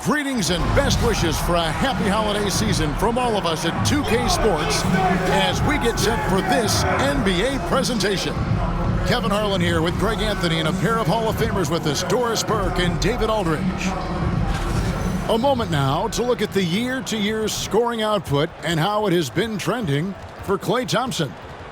Greetings and best wishes for a happy holiday season from all of us at 2K Sports as we get set for this NBA presentation. Kevin Harlan here with Greg Anthony and a pair of Hall of Famers with us, Doris Burke and David Aldridge. A moment now to look at the year-to-year scoring output and how it has been trending for Klay Thompson.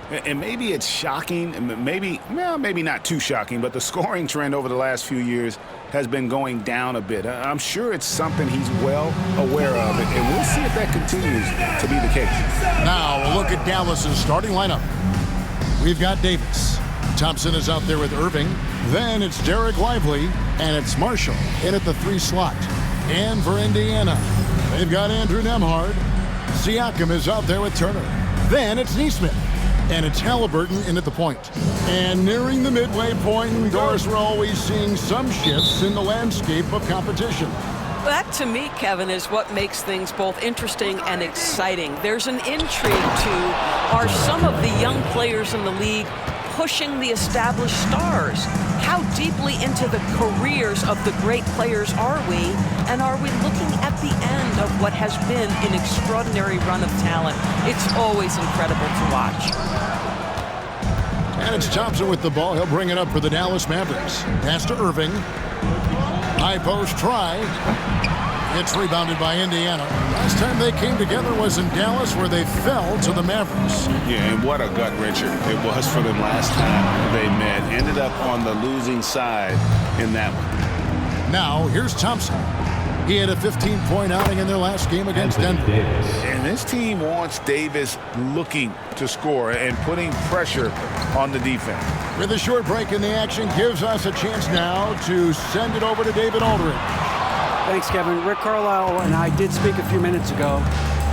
And maybe it's shocking, maybe not too shocking, but the scoring trend over the last few years has been going down a bit. I'm sure it's something he's well aware of, and we'll see if that continues to be the case. Now we'll look at Dallas's starting lineup. We've got Davis. Thompson is out there with Irving. Then it's Derek Lively, and it's Marshall in at the 3 slot. And for Indiana, they've got Andrew Nembhard. Siakam is out there with Turner. Then it's Nesmith. And it's Halliburton in at the point. And nearing the midway point, Doris, we're always seeing some shifts in the landscape of competition. That, to me, Kevin, is what makes things both interesting and exciting. There's an intrigue to, are some of the young players in the league pushing the established stars? How deeply into the careers of the great players are we? And are we looking at the end of what has been an extraordinary run of talent? It's always incredible to watch. And it's Thompson with the ball. He'll bring it up for the Dallas Mavericks. Pass to Irving. High post try. It's rebounded by Indiana. Last time they came together was in Dallas, where they fell to the Mavericks. Yeah, and what a gut wrencher it was for them last time they met. Ended up on the losing side in that one. Now, here's Thompson. He had a 15-point outing in their last game against Denver. And this team wants Davis looking to score and putting pressure on the defense. With a short break in the action, gives us a chance now to send it over to David Aldridge. Thanks, Kevin. Rick Carlisle and I did speak a few minutes ago.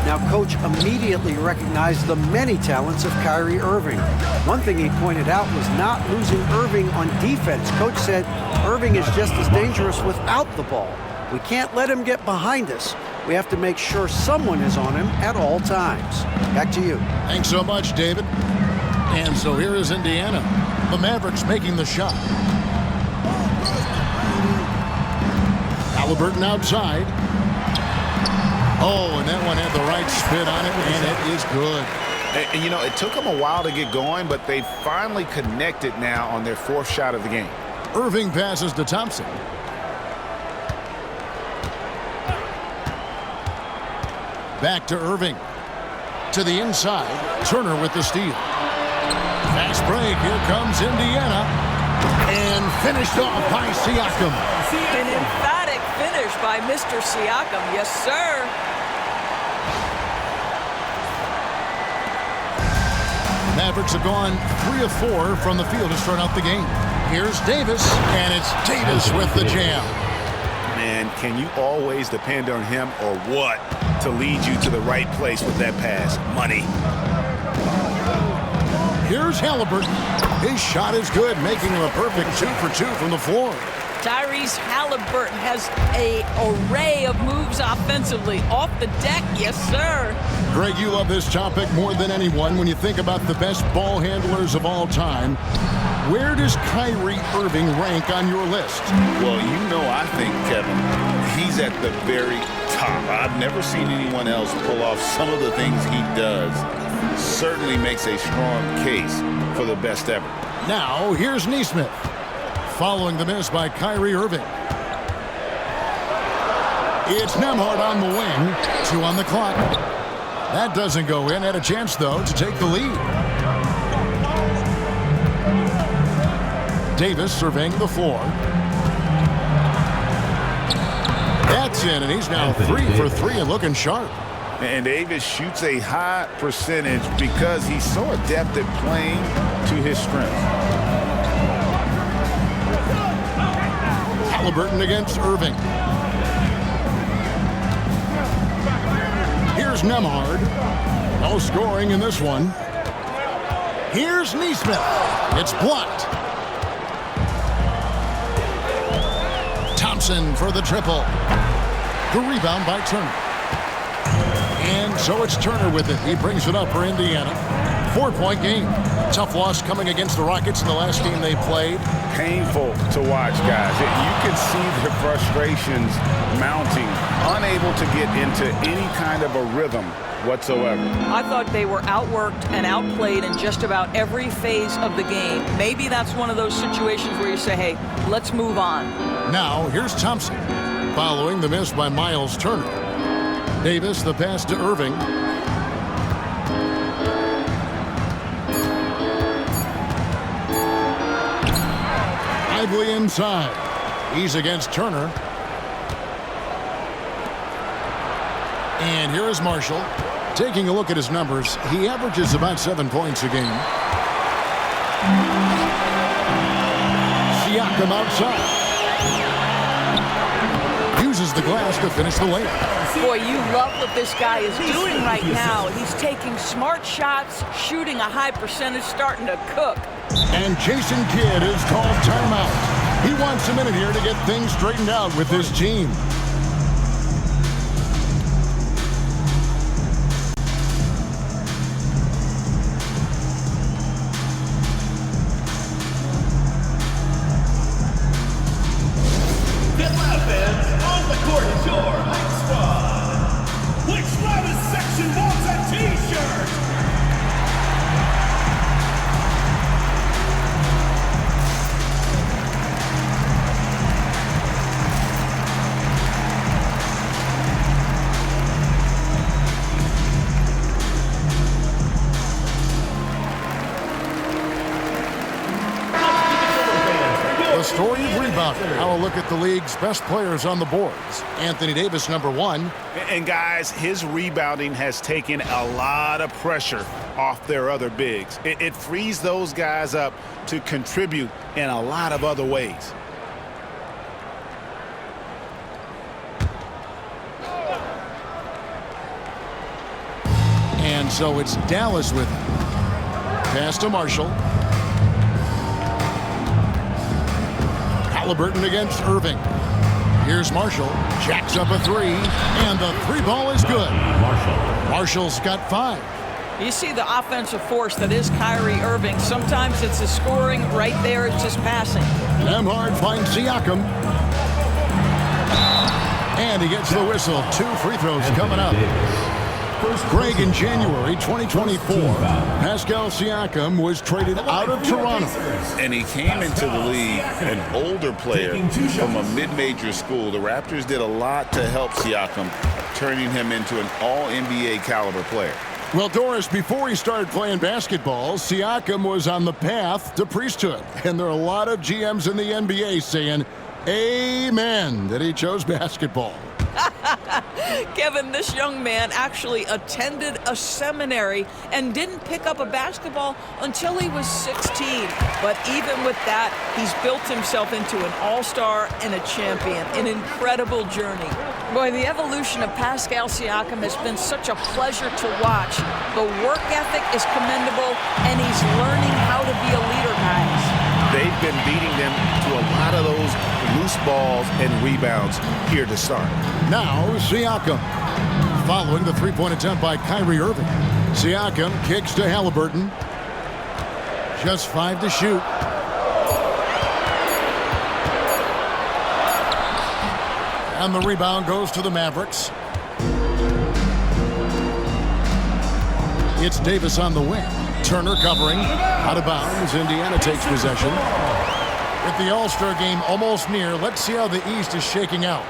Now, Coach immediately recognized the many talents of Kyrie Irving. One thing he pointed out was not losing Irving on defense. Coach said Irving is just as dangerous without the ball. We can't let him get behind us. We have to make sure someone is on him at all times. Back to you. Thanks so much, David. And so here is Indiana. The Mavericks making the shot. Halliburton outside. Oh, and that one had the right spin on it, and it is good. And you know, it took them a while to get going, but they finally connected now on their 4th shot of the game. Irving passes to Thompson. Back to Irving. To the inside. Turner with the steal. Fast break. Here comes Indiana. And finished off by Siakam. An emphatic finish by Mr. Siakam. Yes, sir. Mavericks have gone 3 of 4 from the field to start out the game. Here's Davis. And it's Davis with the jam. Man, can you always depend on him or what to lead you to the right place with that pass? Money. Here's Halliburton. His shot is good, making him a perfect 2 for 2 from the floor. Tyrese Halliburton has an array of moves offensively. Off the deck, yes, sir. Greg, you love this topic more than anyone. When you think about the best ball handlers of all time, where does Kyrie Irving rank on your list? Well, you know, I think, Kevin, he's at the very top. I've never seen anyone else pull off some of the things he does. Certainly makes a strong case for the best ever. Now, here's Nesmith. Following the miss by Kyrie Irving. It's Nembhard on the wing. 2 on the clock. That doesn't go in. Had a chance, though, to take the lead. Davis surveying the floor. That's in, and he's now 3 for 3 and looking sharp. And Davis shoots a high percentage because he's so adept at playing to his strengths. Halliburton against Irving. Here's Nembhard. No scoring in this one. Here's Nesmith. It's blocked. Thompson for the triple. The rebound by Turner. And so it's Turner with it. He brings it up for Indiana. 4-point game. Tough loss coming against the Rockets in the last game they played. Painful to watch, guys. You can see the frustrations mounting, unable to get into any kind of a rhythm whatsoever. I thought they were outworked and outplayed in just about every phase of the game. Maybe that's one of those situations where you say, hey, let's move on. Now, here's Thompson, following the miss by Miles Turner. Davis, the pass to Irving. Lively inside. He's against Turner. And here is Marshall. Taking a look at his numbers, he averages about 7 points a game. Siakam outside. Uses the glass to finish the layup. Boy, you love what this guy is doing right now. He's taking smart shots, shooting a high percentage, starting to cook. And Jason Kidd is called timeout. He wants a minute here to get things straightened out with his team. The story of rebounding. Now a look at the league's best players on the boards. Anthony Davis, #1. And guys, his rebounding has taken a lot of pressure off their other bigs. It frees those guys up to contribute in a lot of other ways. And so it's Dallas with him. Pass to Marshall. Halliburton against Irving. Here's Marshall. Jacks up a three. And the three ball is good. Marshall's got 5. You see the offensive force that is Kyrie Irving. Sometimes it's the scoring. Right there, it's just passing. Nemhard finds Siakam. And he gets the whistle. 2 free throws coming up. Greg, in January 2024, Pascal Siakam was traded out of Toronto. And he came into the league an older player from a mid-major school. The Raptors did a lot to help Siakam, turning him into an all-NBA caliber player. Well, Doris, before he started playing basketball, Siakam was on the path to priesthood. And there are a lot of GMs in the NBA saying, amen, that he chose basketball. Kevin, this young man actually attended a seminary and didn't pick up a basketball until he was 16. But even with that, he's built himself into an all-star and a champion. An incredible journey. Boy, the evolution of Pascal Siakam has been such a pleasure to watch. The work ethic is commendable, and he's learning how to be a leader, guys. They've been beating them to a lot of those loose balls and rebounds here to start. Now, Siakam. Following the three-point attempt by Kyrie Irving. Siakam kicks to Halliburton. Just 5 to shoot. And the rebound goes to the Mavericks. It's Davis on the wing. Turner covering. Out of bounds. Indiana takes possession. With the All-Star game almost near, let's see how the East is shaking out.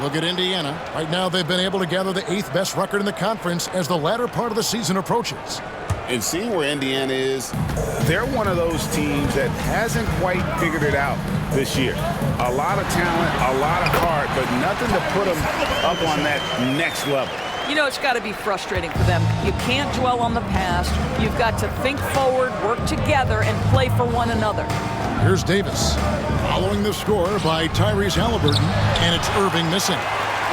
Look at Indiana. Right now, they've been able to gather the 8th best record in the conference as the latter part of the season approaches. And seeing where Indiana is, they're one of those teams that hasn't quite figured it out this year. A lot of talent, a lot of heart, but nothing to put them up on that next level. You know, it's got to be frustrating for them. You can't dwell on the past. You've got to think forward, work together, and play for one another. Here's Davis. Following the score by Tyrese Halliburton, and it's Irving missing.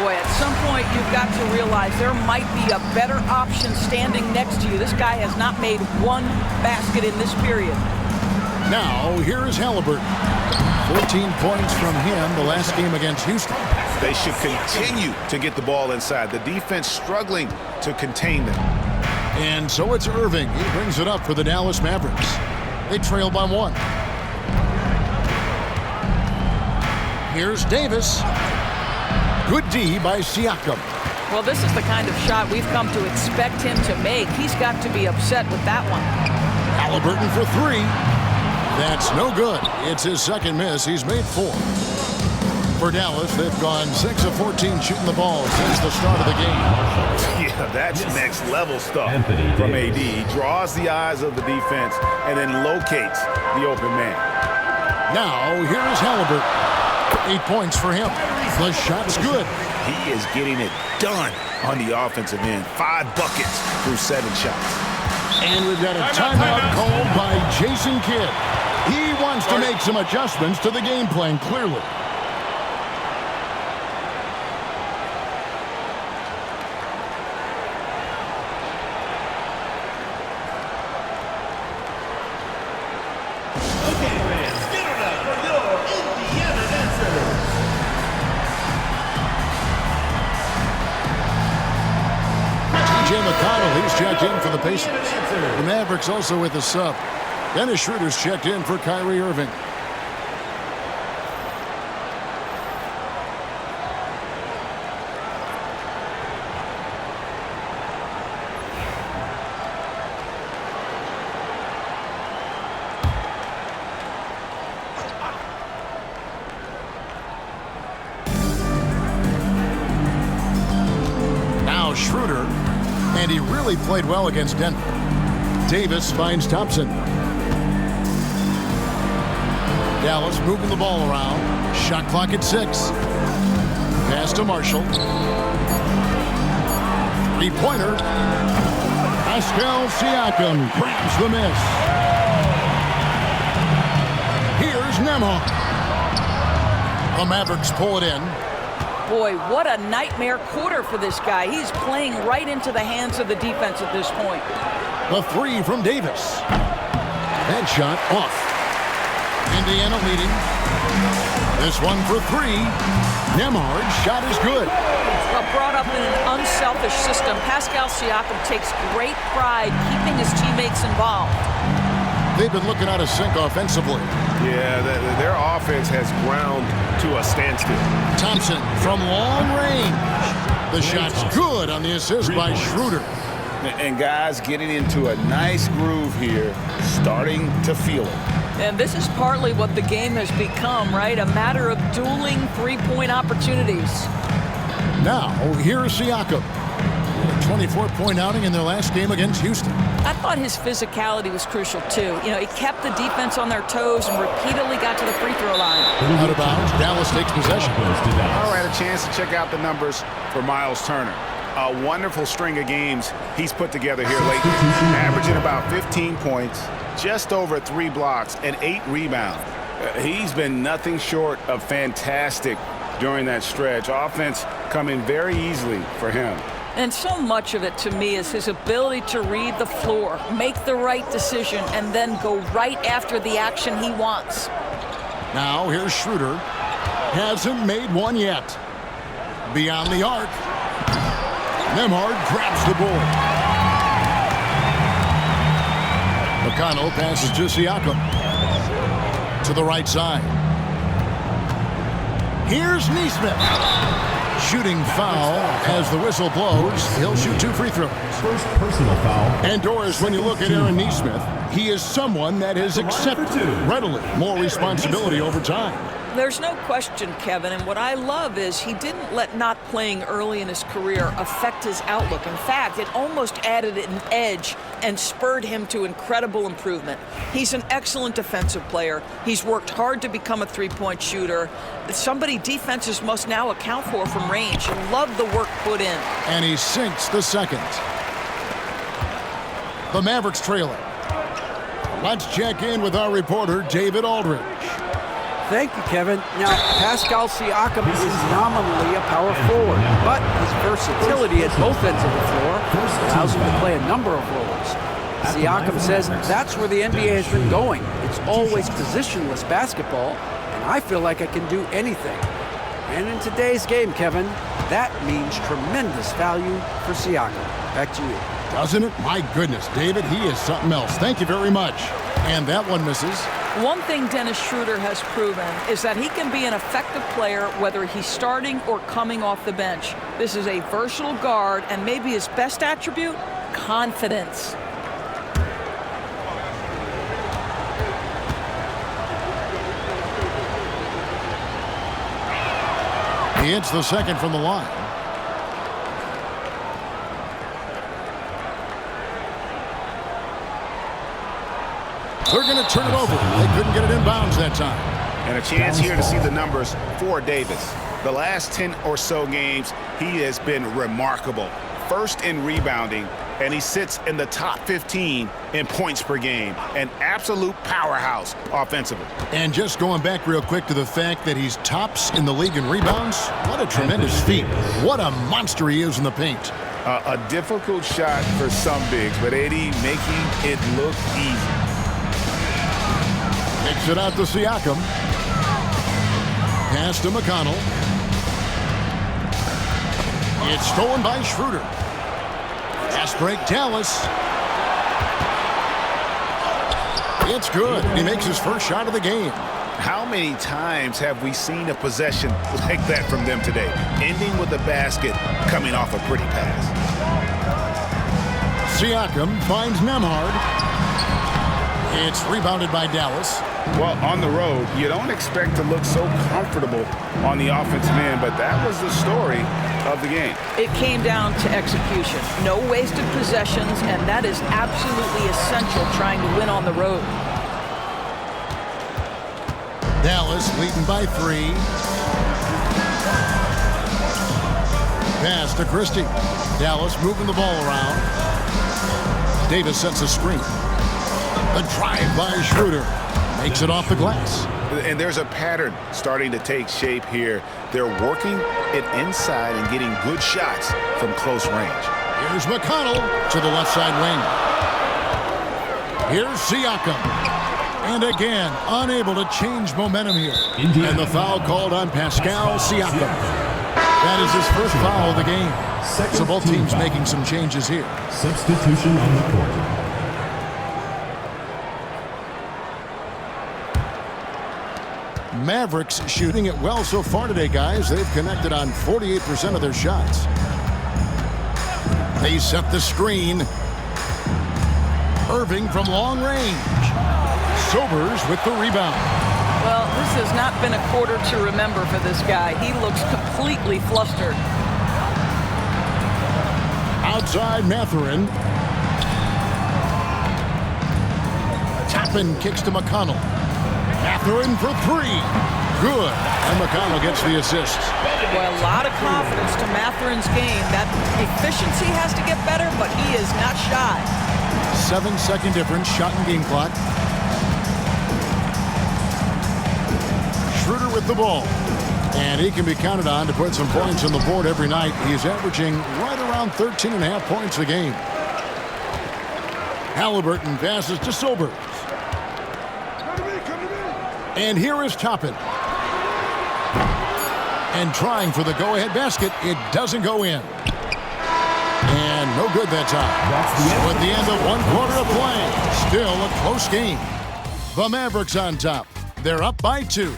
Boy, at some point, you've got to realize there might be a better option standing next to you. This guy has not made one basket in this period. Now, here is Halliburton. 14 points from him the last game against Houston. They should continue to get the ball inside. The defense struggling to contain them. And so it's Irving. He brings it up for the Dallas Mavericks. They trail by 1. Here's Davis. Good D by Siakam. Well, this is the kind of shot we've come to expect him to make. He's got to be upset with that one. Halliburton for 3. That's no good. It's his second miss. He's made 4. For Dallas, they've gone 6 of 14 shooting the ball since the start of the game. Yeah, that's next level stuff from AD. He draws the eyes of the defense and then locates the open man. Now, here's Halliburton. 8 points for him. The shot's good. He is getting it done on the offensive end. 5 buckets through 7 shots. And we've got a timeout called by Jason Kidd. He wants to make some adjustments to the game plan, clearly. He's checked in for the Pacers. The Mavericks also with a sub. Dennis Schroeder's checked in for Kyrie Irving. Now Schroeder. And he really played well against Denver. Davis finds Thompson. Dallas moving the ball around. Shot clock at 6. Pass to Marshall. 3-pointer. Pascal Siakam grabs the miss. Here's Nembhard. The Mavericks pull it in. Boy, what a nightmare quarter for this guy. He's playing right into the hands of the defense at this point. The 3 from Davis. That shot off. Indiana leading. This one for 3. Nembhard's shot is good. Well, brought up in an unselfish system, Pascal Siakam takes great pride keeping his teammates involved. They've been looking out of sync offensively. Yeah, their offense has ground to a standstill. Thompson from long range. The shot's good on the assist by Schroeder. And guys getting into a nice groove here, starting to feel it. And this is partly what the game has become, right? A matter of dueling 3-point opportunities. Now, here's Siakam. A 24-point outing in their last game against Houston. I thought his physicality was crucial, too. You know, he kept the defense on their toes and repeatedly got to the free throw line. Out of bounds, Dallas takes possession. All right, a chance to check out the numbers for Miles Turner. A wonderful string of games he's put together here lately, averaging about 15 points, just over 3 blocks, and 8 rebounds. He's been nothing short of fantastic during that stretch. Offense coming very easily for him. And so much of it, to me, is his ability to read the floor, make the right decision, and then go right after the action he wants. Now, here's Schroeder. Hasn't made one yet. Beyond the arc. Nembhard grabs the board. McConnell passes to Siakam. To the right side. Here's Nesmith. Shooting foul as the whistle blows. He'll shoot 2 free throws. First personal foul. And Doris, when you look at Aaron Nesmith, he is someone that has accepted readily more responsibility over time. There's no question, Kevin, and what I love is he didn't let not playing early in his career affect his outlook. In fact, it almost added an edge and spurred him to incredible improvement. He's an excellent defensive player. He's worked hard to become a 3-point shooter. Somebody defenses must now account for from range. Love the work put in. And he sinks the second. The Mavericks trailing. Let's check in with our reporter, David Aldridge. Thank you, Kevin. Now, Pascal Siakam is nominally a power forward, but his versatility at both ends of the floor allows him to play a number of roles. Siakam says that's where the NBA has been going. It's always positionless basketball, and I feel like I can do anything. And in today's game, Kevin, that means tremendous value for Siakam. Back to you. doesn't it? My goodness, David, he is something else. Thank you very much. And that one misses. One thing Dennis Schroeder has proven is that he can be an effective player whether he's starting or coming off the bench. This is a versatile guard, and maybe his best attribute, confidence. He hits the second from the line. They're going to turn it over. They couldn't get it inbounds that time. And a chance here to see the numbers for Davis. The last 10 or so games, he has been remarkable. First in rebounding, and he sits in the top 15 in points per game. An absolute powerhouse offensively. And just going back real quick to the fact that he's tops in the league in rebounds, what a tremendous feat. What a monster he is in the paint. A difficult shot for some bigs, but Eddie making it look easy. Takes it out to Siakam. Pass to McConnell. It's stolen by Schroeder. Fast break, Dallas. It's good. He makes his first shot of the game. How many times have we seen a possession like that from them today? Ending with a basket, coming off a pretty pass. Siakam finds Nemhard. It's rebounded by Dallas. Well, on the road, you don't expect to look so comfortable on the offensive end, but that was the story of the game. It came down to execution. No wasted possessions, and that is absolutely essential trying to win on the road. Dallas leading by 3. Pass to Christie. Dallas moving the ball around. Davis sets a screen. A drive by Schroeder. Makes it off the glass. And there's a pattern starting to take shape here. They're working it inside and getting good shots from close range. Here's McConnell to the left side wing. Here's Siakam. And again, unable to change momentum here. And the foul called on Pascal Siakam. That is his first foul of the game. So both teams making some changes here. Substitution on the court. Mavericks shooting it well so far today, guys. They've connected on 48% of their shots. They set the screen. Irving from long range. Sobers with the rebound. Well, this has not been a quarter to remember for this guy. He looks completely flustered. Outside Mathurin. Toppin kicks to McConnell. Mathurin for 3. Good. And McConnell gets the assist. Well, a lot of confidence to Mathurin's game. That efficiency has to get better, but he is not shy. 7-second difference, shot and game clock. Schroeder with the ball. And he can be counted on to put some points on the board every night. He's averaging right around 13.5 points a game. Halliburton passes to Sobers. And here is Toppin. And trying for the go-ahead basket. It doesn't go in. And no good that time. So at the end of 1 quarter of play, still a close game. The Mavericks on top. They're up by 2.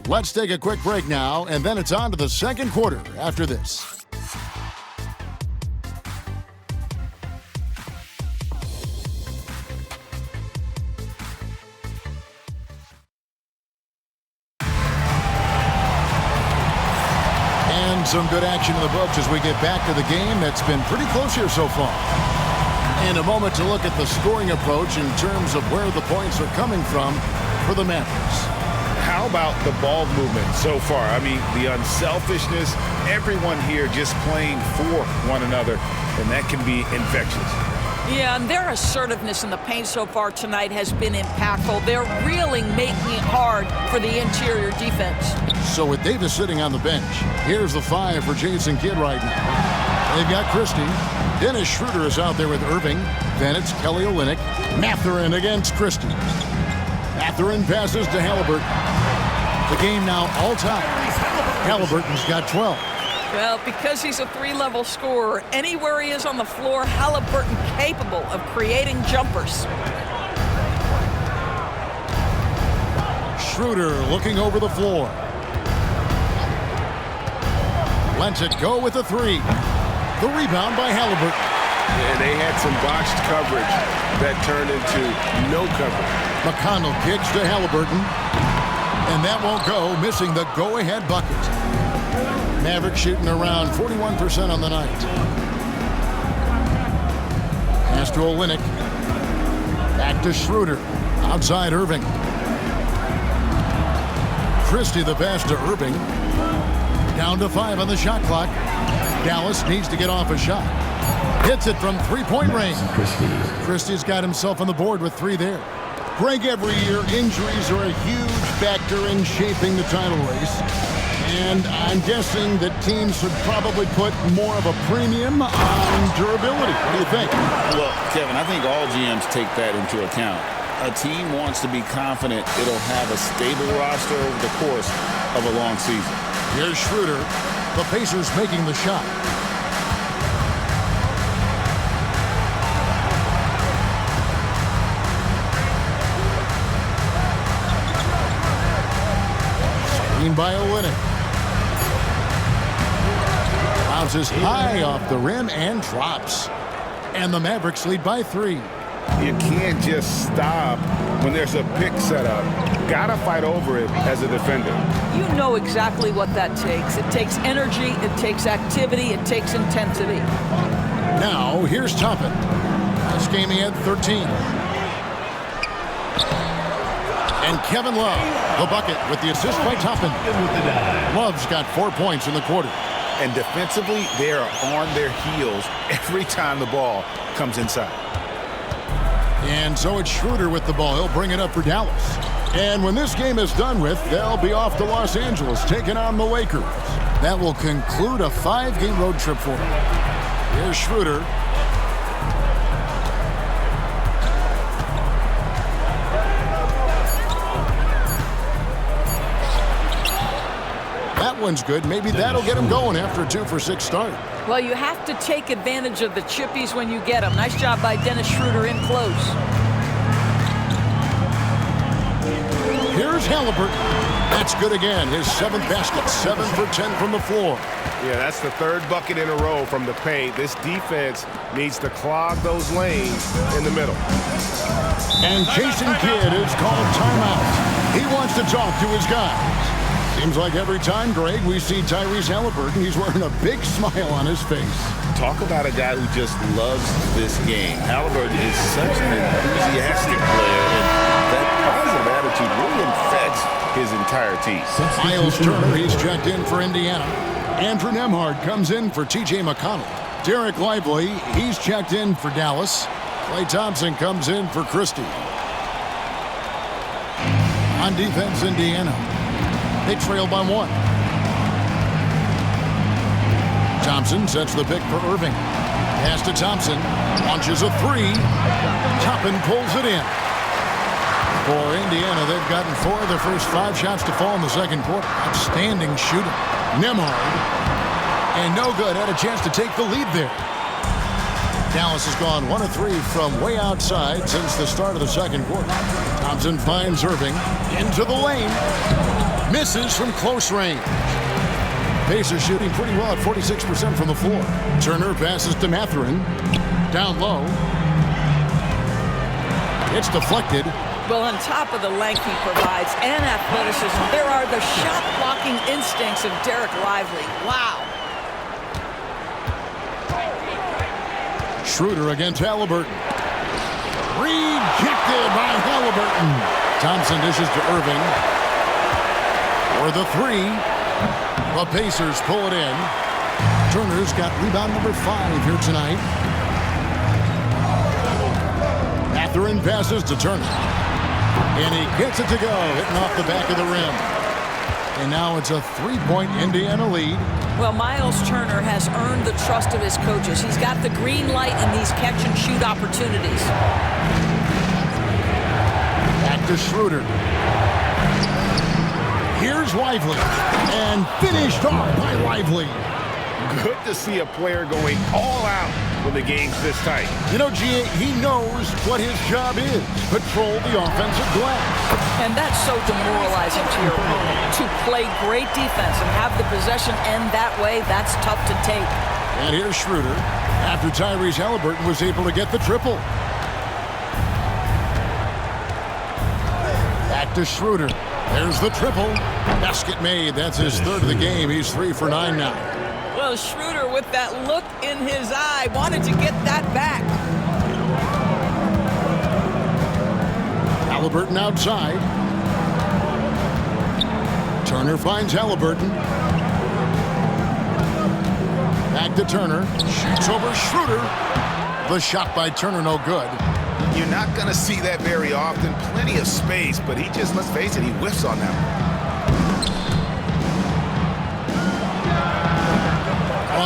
Let's take a quick break now, and then it's on to the second quarter after this. Some good action in the books as we get back to the game that's been pretty close here so far. In a moment to look at the scoring approach in terms of where the points are coming from for the Mavericks. How about the ball movement so far? I mean, the unselfishness, everyone here just playing for one another, and that can be infectious. Yeah, and their assertiveness in the paint so far tonight has been impactful. They're really making it hard for the interior defense. So with Davis sitting on the bench, here's the 5 for Jason Kidd right now. They've got Christie. Dennis Schroeder is out there with Irving. Then it's Kelly Olynyk. Mathurin against Christie. Mathurin passes to Halliburton. The game now all-time. Halliburton's got 12. Well, because he's a three-level scorer, anywhere he is on the floor, Halliburton capable of creating jumpers. Schroeder looking over the floor. Lets it go with a three. The rebound by Halliburton. And they had some botched coverage that turned into no coverage. McConnell kicks to Halliburton. And that won't go, missing the go-ahead bucket. Mavericks shooting around 41% on the night. Pass to Olynyk. Back to Schroeder. Outside Irving. Christie the pass to Irving. Down to 5 on the shot clock. Dallas needs to get off a shot. Hits it from three-point range. Christie's got himself on the board with 3 there. Greg, every year injuries are a huge factor in shaping the title race. And I'm guessing that teams should probably put more of a premium on durability. What do you think? Well, Kevin, I think all GMs take that into account. A team wants to be confident it'll have a stable roster over the course of a long season. Here's Schroeder. The Pacers making the shot. Screen by Olynyk. Bounces high off the rim and drops. And the Mavericks lead by 3. You can't just stop when there's a pick set up. Gotta fight over it as a defender. You know exactly what that takes. It takes energy, it takes activity, it takes intensity. Now, here's Toppin. This game he had 13. And Kevin Love, the bucket with the assist by Toppin. Love's got 4 points in the quarter. And defensively, they are on their heels every time the ball comes inside. And so it's Schroeder with the ball. He'll bring it up for Dallas. And when this game is done with, they'll be off to Los Angeles, taking on the Lakers. That will conclude a 5-game road trip for them. Here's Schroeder. That one's good. Maybe that'll get him going after a 2-for-6 start. Well, you have to take advantage of the chippies when you get them. Nice job by Dennis Schroeder in close. Here's Halliburton. That's good again. His 7th basket, 7 for 10 from the floor. Yeah, that's the 3rd bucket in a row from the paint. This defense needs to clog those lanes in the middle. And Jason Kidd is called timeout. He wants to talk to his guys. Seems like every time, Greg, we see Tyrese Halliburton, he's wearing a big smile on his face. Talk about a guy who just loves this game. Halliburton is such an enthusiastic player, and that positive attitude really infects his entire team. Miles Turner, he's checked in for Indiana. Andrew Nembhard comes in for T.J. McConnell. Derek Lively, he's checked in for Dallas. Klay Thompson comes in for Christie. On defense, Indiana. They trail by 1. Thompson sets the pick for Irving. Pass to Thompson. Launches a 3. Toppin pulls it in. For Indiana, they've gotten 4 of their first 5 shots to fall in the second quarter. Outstanding shooting. Nembhard. And no good. Had a chance to take the lead there. Dallas has gone 1 of 3 from way outside since the start of the second quarter. Thompson finds Irving into the lane. Misses from close range. Pacers shooting pretty well at 46% from the floor. Turner passes to Mathurin. Down low. It's deflected. Well, on top of the length he provides and athleticism, there are the shot-blocking instincts of Derek Lively. Wow. Schroeder against Halliburton. Rejected by Halliburton. Thompson dishes to Irving. For the 3. The Pacers pull it in. Turner's got rebound number 5 here tonight. Mathurin passes to Turner. And he gets it to go, hitting off the back of the rim. And now it's a 3-point Indiana lead. Well, Miles Turner has earned the trust of his coaches. He's got the green light in these catch-and-shoot opportunities. Back to Schroeder. Here's Lively. And finished off by Lively. Good to see a player going all out when the game's this tight. You know, G.A., he knows what his job is. Control the offensive glass. And that's so demoralizing to your opponent. To play great defense and have the possession end that way, that's tough to take. And here's Schroeder after Tyrese Halliburton was able to get the triple. Back to Schroeder. There's the triple. Basket made. That's his third of the game. He's 3 for 9 now. Well, Schroeder, with that look in his eye, wanted to get that back. Halliburton outside. Turner finds Halliburton. Back to Turner. Shoots over Schroeder. The shot by Turner, no good. You're not going to see that very often. Plenty of space, but he just, let's face it, he whiffs on that one.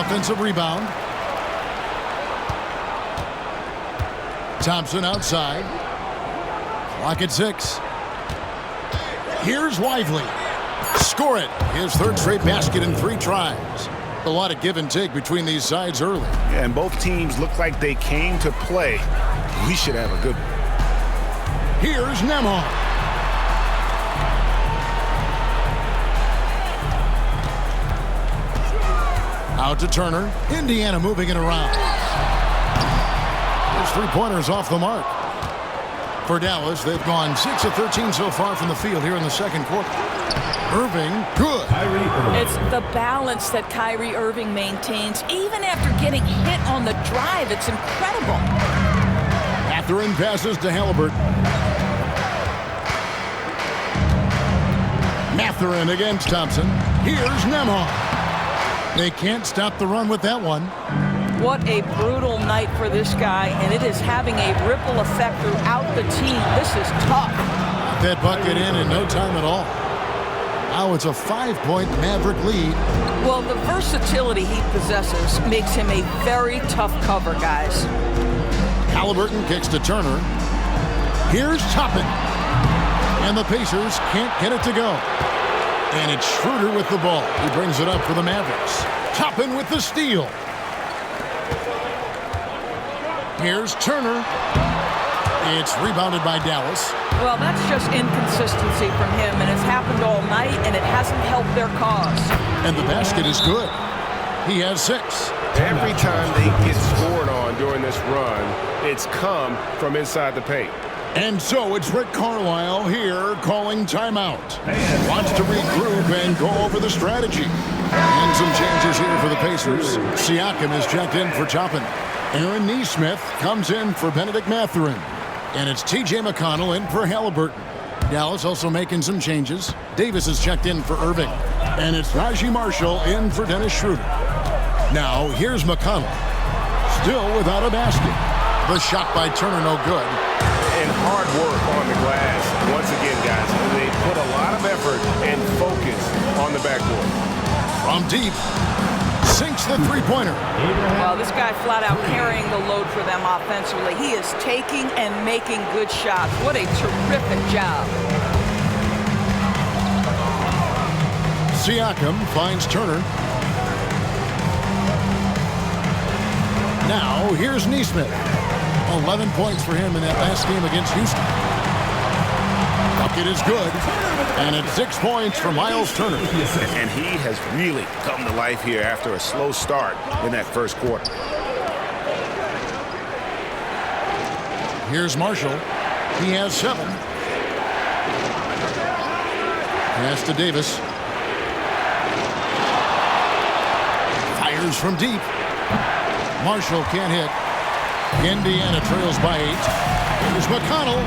Offensive rebound. Thompson outside. Clock at 6. Here's Lively. Score it. His third straight basket in 3 tries. A lot of give and take between these sides early. Yeah, and both teams look like they came to play. We should have a good one. Here's Nembhard. Out to Turner. Indiana moving it around. His three-pointers off the mark. For Dallas, they've gone 6 of 13 so far from the field here in the second quarter. Irving, good. It's the balance that Kyrie Irving maintains. Even after getting hit on the drive, it's incredible. Mathurin passes to Halliburton. Mathurin against Thompson. Here's Nembhard. They can't stop the run with that one. What a brutal night for this guy, and it is having a ripple effect throughout the team. This is tough. Got that bucket in no time at all. Now it's a 5-point Maverick lead. Well, the versatility he possesses makes him a very tough cover, guys. Halliburton kicks to Turner. Here's Toppin. And the Pacers can't get it to go. And it's Schroeder with the ball. He brings it up for the Mavericks. Toppin with the steal. Here's Turner. It's rebounded by Dallas. Well, that's just inconsistency from him, and it's happened all night, and it hasn't helped their cause. And the basket is good. He has 6. Every time they get scored on during this run, it's come from inside the paint. And so it's Rick Carlisle here calling timeout. Wants to regroup and go over the strategy. And some changes here for the Pacers. Siakam is checked in for Toppin. Aaron Nesmith comes in for Benedict Mathurin. And it's T.J. McConnell in for Halliburton. Dallas also making some changes. Davis is checked in for Irving. And it's Najee Marshall in for Dennis Schroeder. Now, here's McConnell. Still without a basket. The shot by Turner, no good. And hard work on the glass. Once again, guys, they put a lot of effort and focus on the backboard. From deep. Sinks the three-pointer. Well, this guy flat out carrying the load for them offensively. He is taking and making good shots. What a terrific job. Siakam finds Turner. Now, here's Nesmith. 11 points for him in that last game against Houston. Bucket is good. And it's 6 points for Miles Turner. And he has really come to life here after a slow start in that first quarter. Here's Marshall. He has 7. Pass to Davis. Fires from deep. Marshall can't hit. Indiana trails by 8. Here's McConnell.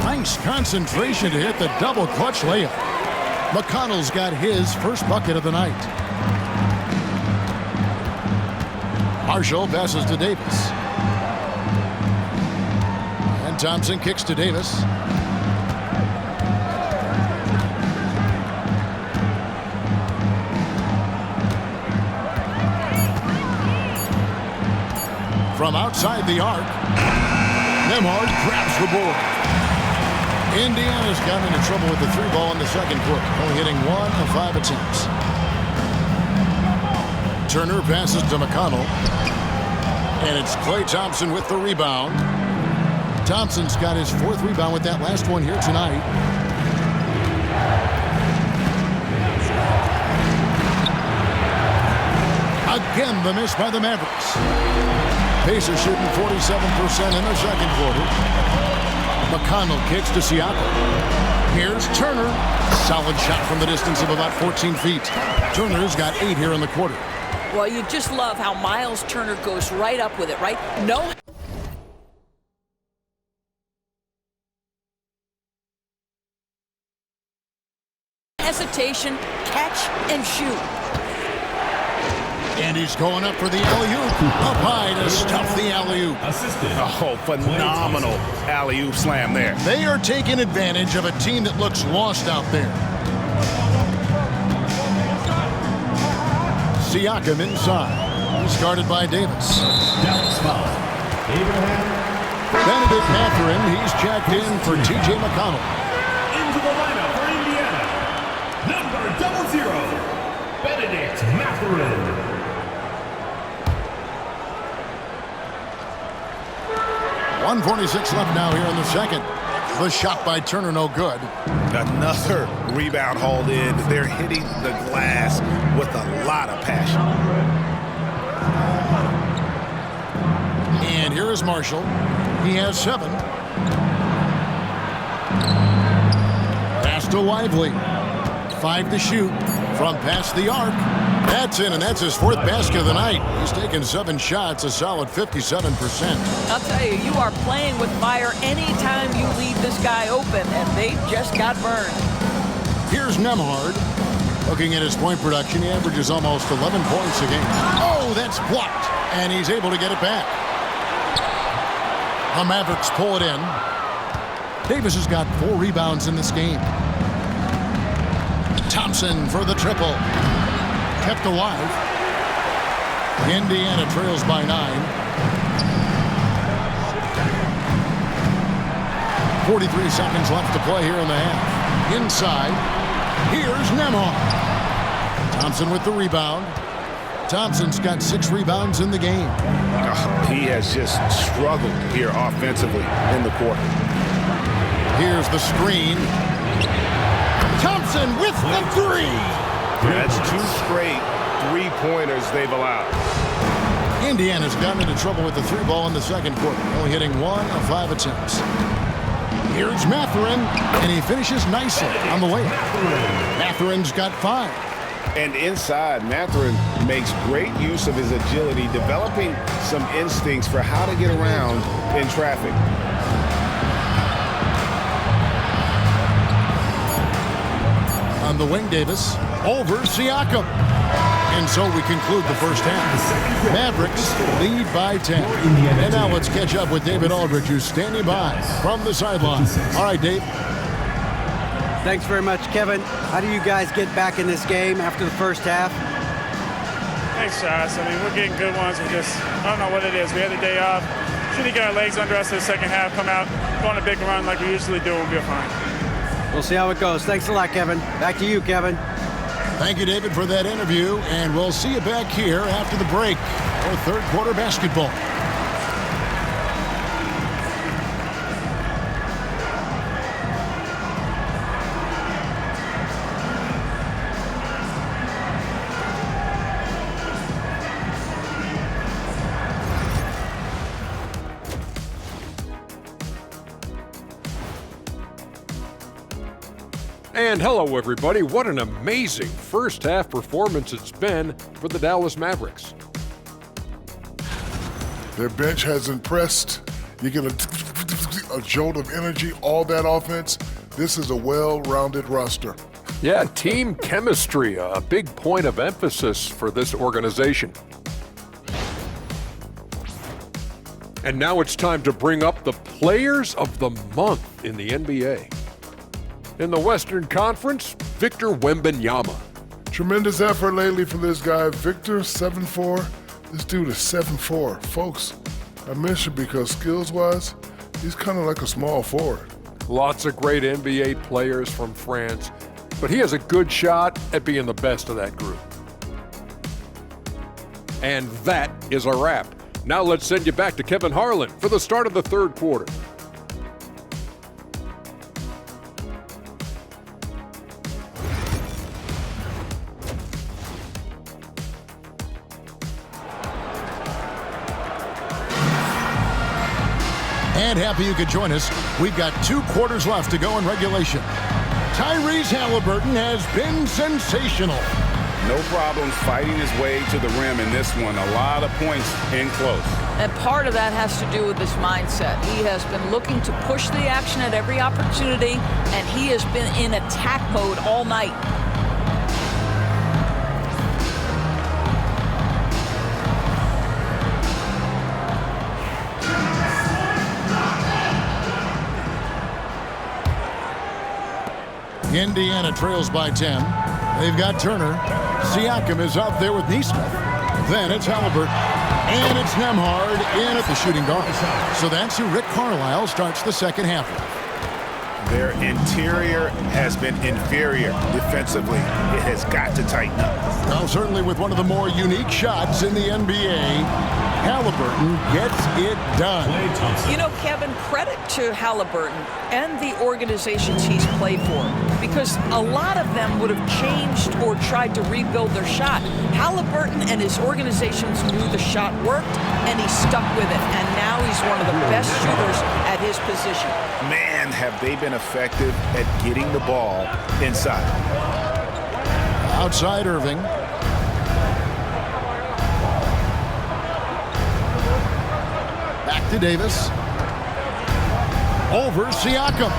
Nice concentration to hit the double clutch layup. McConnell's got his first bucket of the night. Marshall passes to Davis. And Thompson kicks to Davis. From outside the arc, Nembhard grabs the board. Indiana's gotten into trouble with the 3 ball in the second quarter, only hitting 1 of 5 attempts. Turner passes to McConnell. And it's Klay Thompson with the rebound. Thompson's got his 4th rebound with that last one here tonight. Again, the miss by the Mavericks. Pacers shooting 47% in the second quarter. McConnell kicks to Siakam. Here's Turner. Solid shot from the distance of about 14 feet. Turner's got 8 here in the quarter. Well, you just love how Miles Turner goes right up with it, right? No hesitation, catch and shoot. And he's going up for the alley-oop. Up high to stuff the alley-oop. Oh, phenomenal alley-oop slam there. They are taking advantage of a team that looks lost out there. Siakam inside. He's guarded by Davis. Benedict Mathurin, he's checked in for T.J. McConnell. Into the lineup for Indiana, number 00, Benedict Mathurin. 1:46 left now here in the second. The shot by Turner, no good. Another rebound hauled in. They're hitting the glass with a lot of passion. And here is Marshall. He has 7. Pass to Lively. 5 to shoot from past the arc. That's in, and that's his 4th basket of the night. He's taken 7 shots, a solid 57%. I'll tell you, you are playing with fire anytime you leave this guy open, and they just got burned. Here's Nembhard. Looking at his point production, he averages almost 11 points a game. Oh, that's blocked, and he's able to get it back. The Mavericks pull it in. Davis has got 4 rebounds in this game. Thompson for the triple. Kept alive. Indiana trails by 9. 43 seconds left to play here in the half. Inside. Here's Nembhard. Thompson with the rebound. Thompson's got 6 rebounds in the game. He has just struggled here offensively in the quarter. Here's the screen. Thompson with the 3. That's 2 straight 3-pointers they've allowed. Indiana's gotten into trouble with the 3 ball in the second quarter, only hitting 1 of 5 attempts. Here's Mathurin, and he finishes nicely on the layup. Mathurin's got 5. And inside, Mathurin makes great use of his agility, developing some instincts for how to get around in traffic. On the wing, Davis over Siakam. And so we conclude the first half. Mavericks lead by 10. And now let's catch up with David Aldridge, who's standing by from the sideline. All right, Dave. Thanks very much, Kevin. How do you guys get back in this game after the first half? Thanks, Josh. I mean, we're getting good ones. I don't know what it is. We had a day off. Should we get our legs under us in the second half, come out, go on a big run like we usually do, we'll be fine. We'll see how it goes. Thanks a lot, Kevin. Back to you, Kevin. Thank you, David, for that interview. And we'll see you back here after the break for third quarter basketball. And hello, everybody. What an amazing first half performance it's been for the Dallas Mavericks. Their bench has impressed. You get a jolt of energy, all that offense. This is a well-rounded roster. Yeah, team chemistry, a big point of emphasis for this organization. And now it's time to bring up the Players of the Month in the NBA. In the Western Conference, Victor Wembanyama. Tremendous effort lately for this guy, Victor, 7'4". This dude is 7'4". Folks, I mention because skills-wise, he's kind of like a small forward. Lots of great NBA players from France, but he has a good shot at being the best of that group. And that is a wrap. Now let's send you back to Kevin Harlan for the start of the third quarter. And happy you could join us. We've got 2 quarters left to go in regulation. Tyrese Halliburton has been sensational. No problems fighting his way to the rim in this one. A lot of points in close. And part of that has to do with his mindset. He has been looking to push the action at every opportunity, and he has been in attack mode all night. Indiana trails by 10. They've got Turner. Siakam is out there with Neesmith. Then it's Halliburton. And it's Nembhard in at the shooting guard. So that's who Rick Carlisle starts the second half with. Their interior has been inferior defensively. It has got to tighten up. Well, certainly with one of the more unique shots in the NBA, Halliburton gets it done. You know, Kevin, credit to Halliburton and the organizations he's played for, because a lot of them would have changed or tried to rebuild their shot. Halliburton and his organizations knew the shot worked, and he stuck with it. And now he's one of the best shooters at his position. Man, have they been effective at getting the ball inside. Outside Irving. Back to Davis. Over Siakam.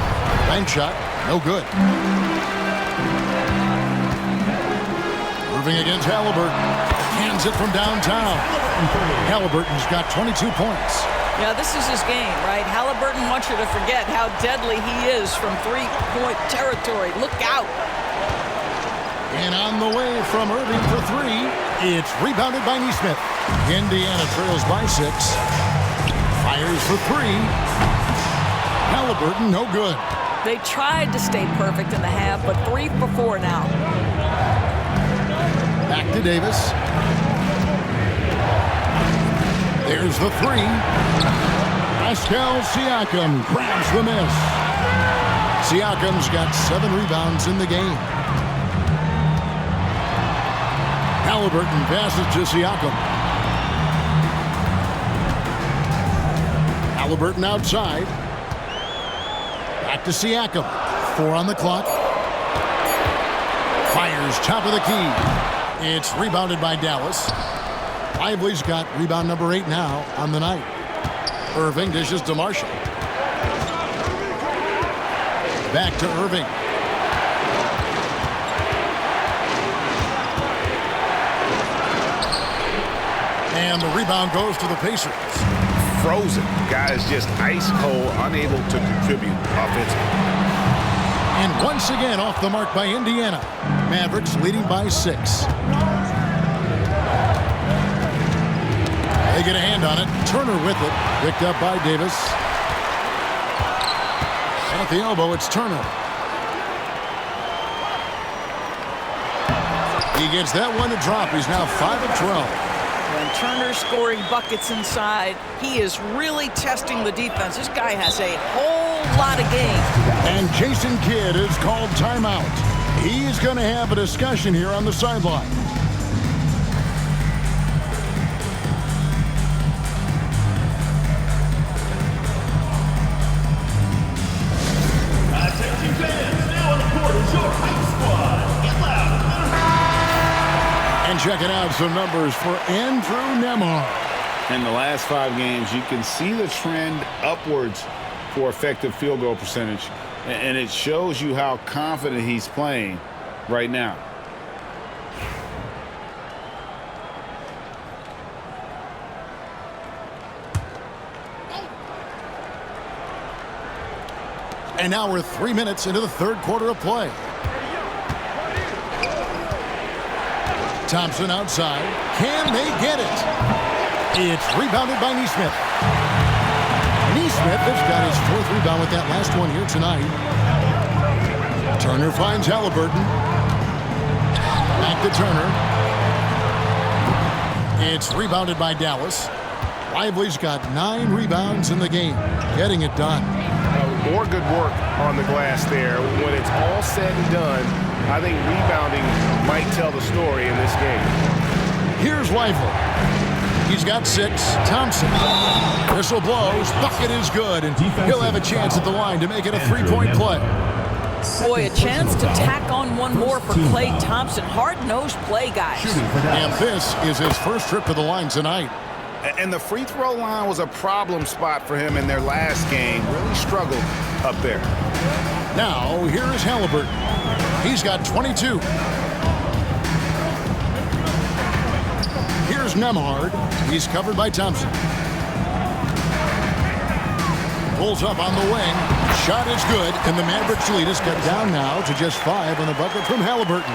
Bank shot. No good. Irving against Halliburton. Hands it from downtown. Halliburton's got 22 points. Yeah, this is his game, right? Halliburton wants you to forget how deadly he is from three-point territory. Look out. And on the way from Irving for 3, it's rebounded by Neesmith. Indiana trails by 6. Fires for 3. Halliburton, no good. They tried to stay perfect in the half, but 3 for 4 now. Back to Davis. There's the 3. Pascal Siakam grabs the miss. Siakam's got 7 rebounds in the game. Halliburton passes to Siakam. Halliburton outside. Back to Siakam. 4 on the clock. Fires top of the key. It's rebounded by Dallas. Lively's got rebound number 8 now on the night. Irving dishes to Marshall. Back to Irving. And the rebound goes to the Pacers. Frozen. Guys just ice cold, unable to contribute offensively. And once again off the mark by Indiana. Mavericks leading by 6. They get a hand on it. Turner with it. Picked up by Davis. And at the elbow, it's Turner. He gets that one to drop. He's now 5 of 12. When Turner's scoring buckets inside, he is really testing the defense. This guy has a whole lot of game. And Jason Kidd is called timeout. He's going to have a discussion here on the sideline. And checking out some numbers for Andrew Nembhard. In the last 5 games, you can see the trend upwards for effective field goal percentage. And it shows you how confident he's playing right now. And now we're 3 minutes into the third quarter of play. Thompson outside. Can they get it? It's rebounded by Neesmith. Neesmith has got his 4th rebound with that last one here tonight. Turner finds Halliburton. Back to Turner. It's rebounded by Dallas. Lively's got 9 rebounds in the game, getting it done. More good work on the glass there. When it's all said and done, I think rebounding might tell the story in this game. Here's Lively. He's got 6. Thompson. Whistle blows. Bucket is good, and he'll have a chance at the line to make it a 3-point play. Boy, a chance to tack on one more for Klay Thompson. Hard-nosed play, guys. And this is his first trip to the line tonight. And the free throw line was a problem spot for him in their last game. Really struggled up there. Now, here is Halliburton. He's got 22. Here's Nembhard. He's covered by Thompson. Pulls up on the wing. Shot is good, and the Mavericks lead is cut down now to just 5 on the bucket from Halliburton.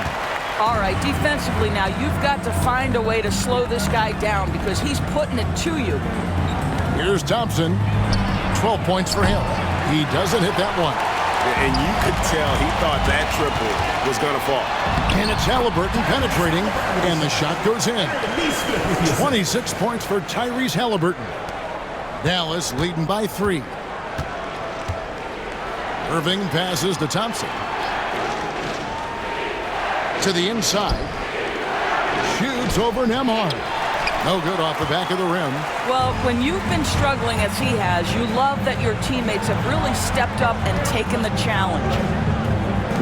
All right, defensively now, you've got to find a way to slow this guy down because he's putting it to you. Here's Thompson. 12 points for him. He doesn't hit that one. And you could tell he thought that triple was going to fall. And it's Halliburton penetrating, and the shot goes in. 26 points for Tyrese Halliburton. Dallas leading by 3. Irving passes to Thompson. To the inside. Shoots over Nembhard. No good off the back of the rim. Well, when you've been struggling as he has, you love that your teammates have really stepped up and taken the challenge.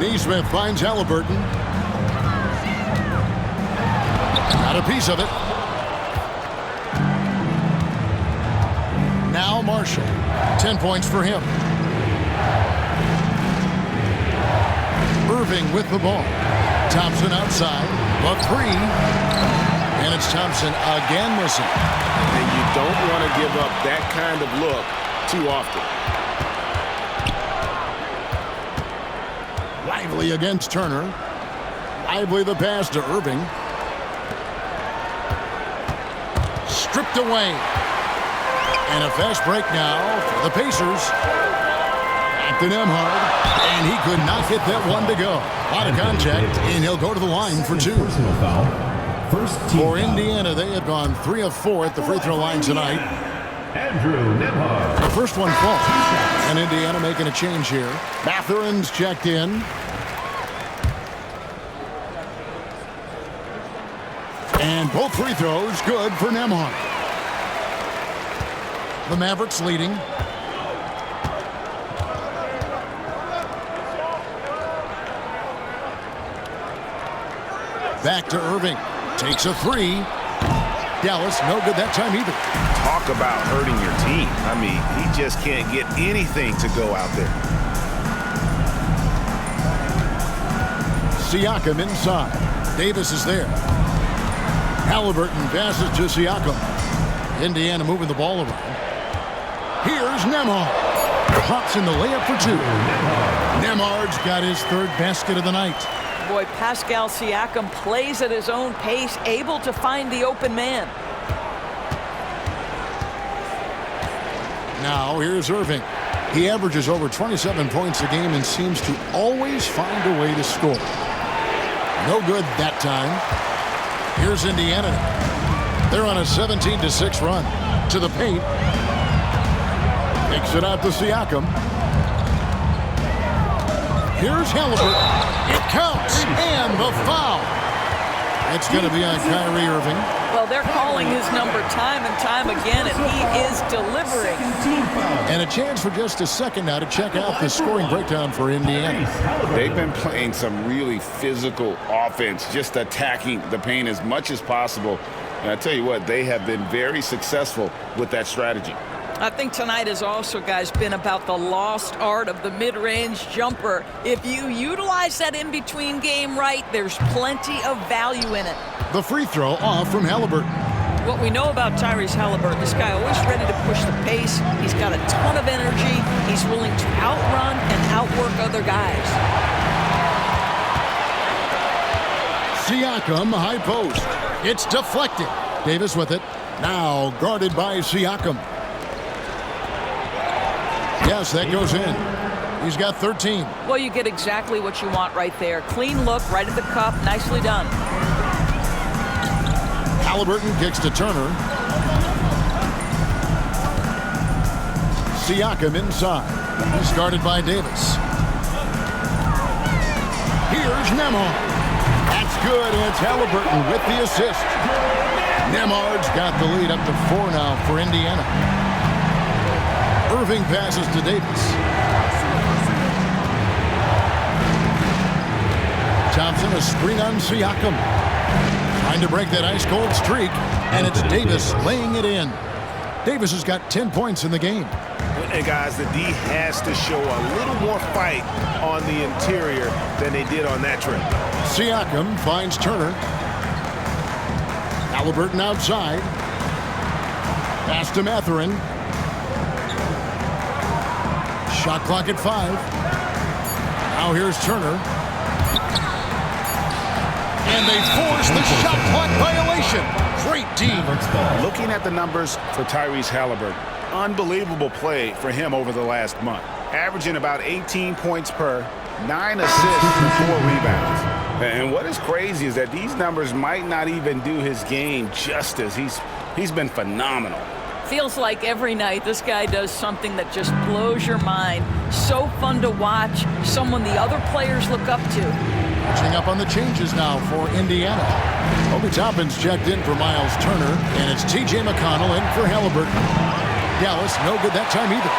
Neesmith finds Halliburton. Got a piece of it. Now Marshall. 10 points for him. Irving with the ball. Thompson outside. The 3. And it's Thompson again missing. And you don't want to give up that kind of look too often. Lively against Turner. Lively the pass to Irving. Stripped away. And a fast break now for the Pacers. Back to Nembhard. And he could not hit that one to go. A lot of contact, and he'll go to the line for 2. For Indiana, they have gone 3 of 4 at the free throw line tonight. Andrew Nembhard. The first one falls. And Indiana making a change here. Matherin's checked in. And both free throws good for Nembhard. The Mavericks leading. Back to Irving. Takes a 3. Dallas, no good that time either. Talk about hurting your team. I mean, he just can't get anything to go out there. Siakam inside. Davis is there. Halliburton passes to Siakam. Indiana moving the ball around. Here's Nembhard. Pops in the layup for 2. Nembhard's got his 3rd basket of the night. Boy, Pascal Siakam plays at his own pace, able to find the open man. Now here's Irving. He averages over 27 points a game and seems to always find a way to score. No good that time. Here's Indiana. They're on a 17-6 run. To the paint. Takes it out to Siakam. Here's Halliburton. It counts, and the foul. It's going to be on Kyrie Irving. Well, they're calling his number time and time again, and he is delivering. And a chance for just a second now to check out the scoring breakdown for Indiana. They've been playing some really physical offense, just attacking the paint as much as possible. And I tell you what, they have been very successful with that strategy. I think tonight has also, guys, been about the lost art of the mid-range jumper. If you utilize that in-between game right, there's plenty of value in it. The free throw off from Halliburton. What we know about Tyrese Halliburton, this guy always ready to push the pace. He's got a ton of energy. He's willing to outrun and outwork other guys. Siakam, high post. It's deflected. Davis with it. Now guarded by Siakam. Yes, that goes in. He's got 13. Well, you get exactly what you want right there. Clean look, right at the cup. Nicely done. Halliburton kicks to Turner. Siakam inside. He's guarded by Davis. Here's Nembhard. That's good, and it's Halliburton with the assist. Nembhard's got the lead up to 4 now for Indiana. Irving passes to Davis. Thompson, a screen on Siakam. Trying to break that ice-cold streak, and it's Davis laying it in. Davis has got 10 points in the game. And guys, the D has to show a little more fight on the interior than they did on that trip. Siakam finds Turner. Halliburton outside. Pass to Mathurin. Shot clock at 5. Now here's Turner. And they force the shot clock violation. Great team. Looking at the numbers for Tyrese Halliburton, unbelievable play for him over the last month. Averaging about 18 points per, 9 assists and 4 rebounds. And what is crazy is that these numbers might not even do his game justice. He's been phenomenal. Feels like every night this guy does something that just blows your mind. So fun to watch. Someone the other players look up to. Catching up on the changes now for Indiana. Obi Toppin's checked in for Miles Turner, and it's T.J. McConnell in for Halliburton. Dallas, no good that time either.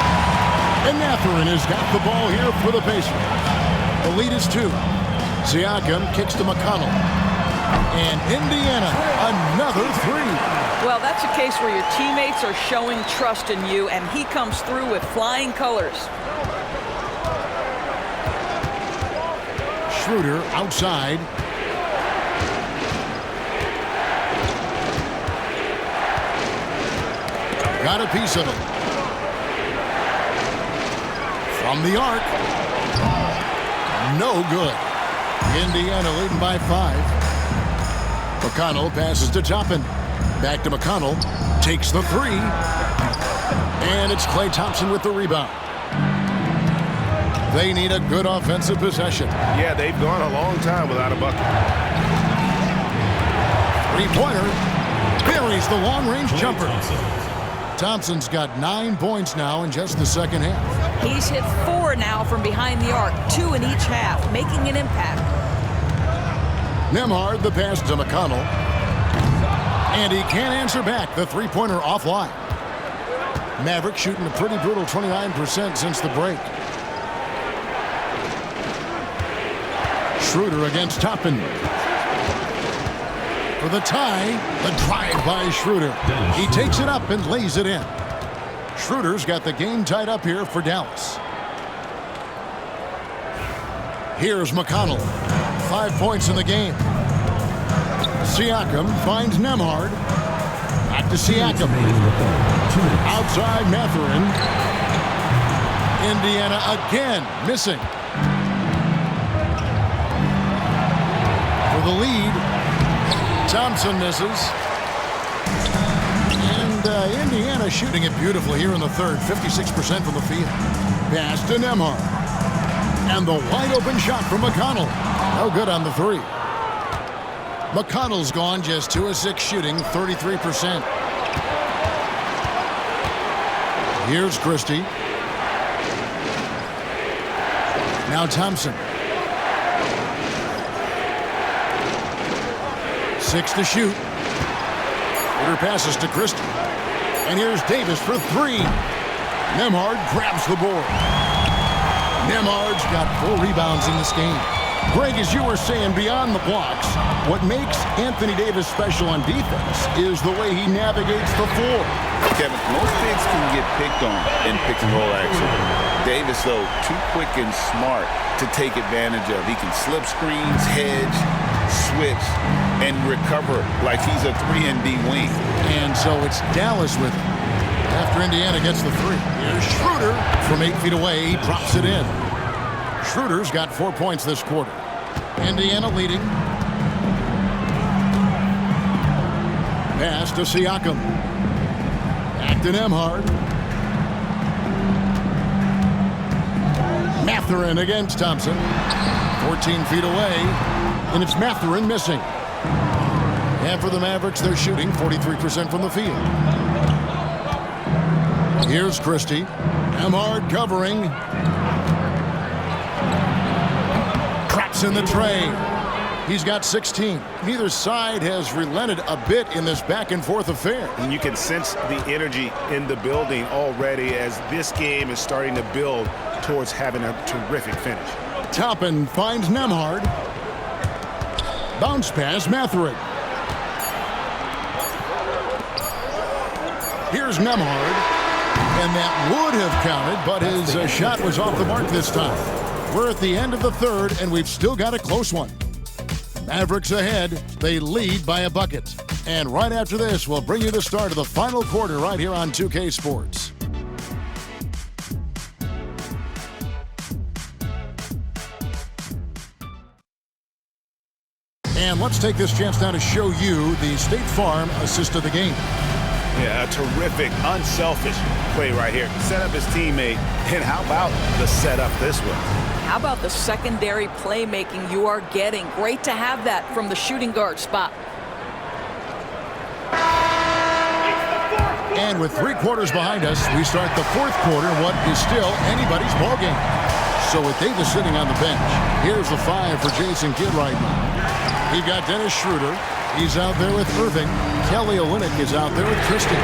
And Mathurin has got the ball here for the Pacers. The lead is 2. Siakam kicks to McConnell. And Indiana, another 3. Well, that's a case where your teammates are showing trust in you, and he comes through with flying colors. Schroeder outside. Got a piece of it. From the arc. No good. Indiana leading by 5. McConnell passes to Toppin. Back to McConnell. Takes the 3. And it's Klay Thompson with the rebound. They need a good offensive possession. Yeah, they've gone a long time without a bucket. 3-pointer. Buries the long-range jumper. Thompson's got 9 points now in just the second half. He's hit 4 now from behind the arc, 2 in each half, making an impact. Nembhard, the pass to McConnell. And he can't answer back. The 3-pointer offline. Mavericks shooting a pretty brutal 29% since the break. Schroeder against Toppin. For the tie, the drive by Schroeder. He takes it up and lays it in. Schroeder's got the game tied up here for Dallas. Here's McConnell. 5 points in the game. Siakam finds Nembhard. Back to Siakam. Outside Mathurin. Indiana again missing. For the lead, Thompson misses. And Indiana shooting it beautifully here in the third. 56% from the field. Pass to Nembhard. And the wide open shot from McConnell. No good on the 3. McConnell's gone just 2 of 6 shooting, 33%. Here's Christie. Now Thompson. 6 to shoot. Schroeder passes to Christie. And here's Davis for 3. Nembhard grabs the board. Nembhard's got 4 rebounds in this game. Greg, as you were saying, beyond the blocks, what makes Anthony Davis special on defense is the way he navigates the floor. Kevin, most bigs can get picked on in pick-and-roll action. Davis, though, too quick and smart to take advantage of. He can slip screens, hedge, switch, and recover like he's a 3-and-D wing. And so it's Dallas with him. After Indiana gets the 3. Here's Schroeder from 8 feet away. He drops it in. Schroeder's got 4 points this quarter. Indiana leading. Pass to Siakam. Back to Nembhard. Mathurin against Thompson. 14 feet away. And it's Mathurin missing. And for the Mavericks, they're shooting 43% from the field. Here's Christie. Nembhard covering. Traps in the tray. He's got 16. Neither side has relented a bit in this back-and-forth affair. And you can sense the energy in the building already as this game is starting to build towards having a terrific finish. Toppin finds Nembhard. Bounce pass, Matherin. Here's Nembhard. And that would have counted, but his shot was off the mark this time. We're at the end of the third, and we've still got a close one. Mavericks ahead. They lead by a bucket. And right after this, we'll bring you the start of the final quarter right here on 2K Sports. And let's take this chance now to show you the State Farm assist of the game. Yeah, a terrific, unselfish play right here. Set up his teammate, and how about the setup this way? How about the secondary playmaking you are getting? Great to have that from the shooting guard spot. And with 3 quarters behind us, we start the fourth quarter, what is still anybody's ball game. So with Davis sitting on the bench, here's the 5 for Jason Kidd right now. We've got Dennis Schroeder. He's out there with Irving. Kelly Olynyk is out there with Christie.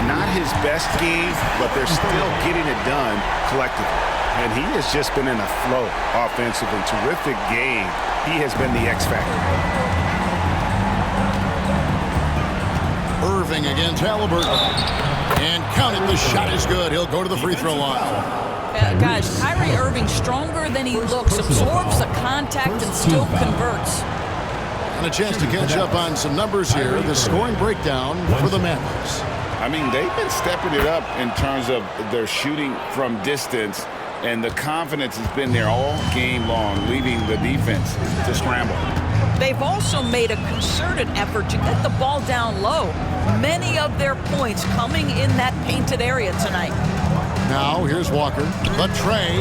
Not his best game, but they're still getting it done collectively. And he has just been in a flow offensively. Terrific game. He has been the X factor. Irving against Halliburton. And count it, the shot is good. He'll go to the free throw line. Guys, Kyrie Irving stronger than he looks, absorbs the contact and still converts. And a chance to catch up on some numbers here. The scoring breakdown for the Mavericks. I mean, they've been stepping it up in terms of their shooting from distance, and the confidence has been there all game long, leaving the defense to scramble. They've also made a concerted effort to get the ball down low. Many of their points coming in that painted area tonight. Now, here's Walker. The tray.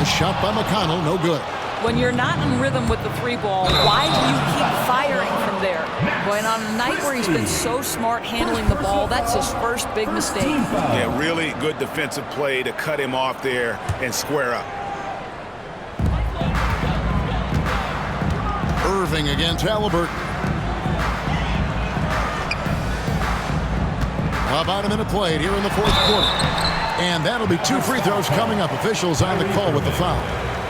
A shot by McConnell, no good. When you're not in rhythm with the 3-ball, why do you keep firing from there? Going on a night where he's been so smart handling the ball, that's his first big mistake. Yeah, really good defensive play to cut him off there and square up. Irving against Halliburton. About a minute played here in the fourth quarter. And that'll be 2 free throws coming up. Officials on the call with the foul.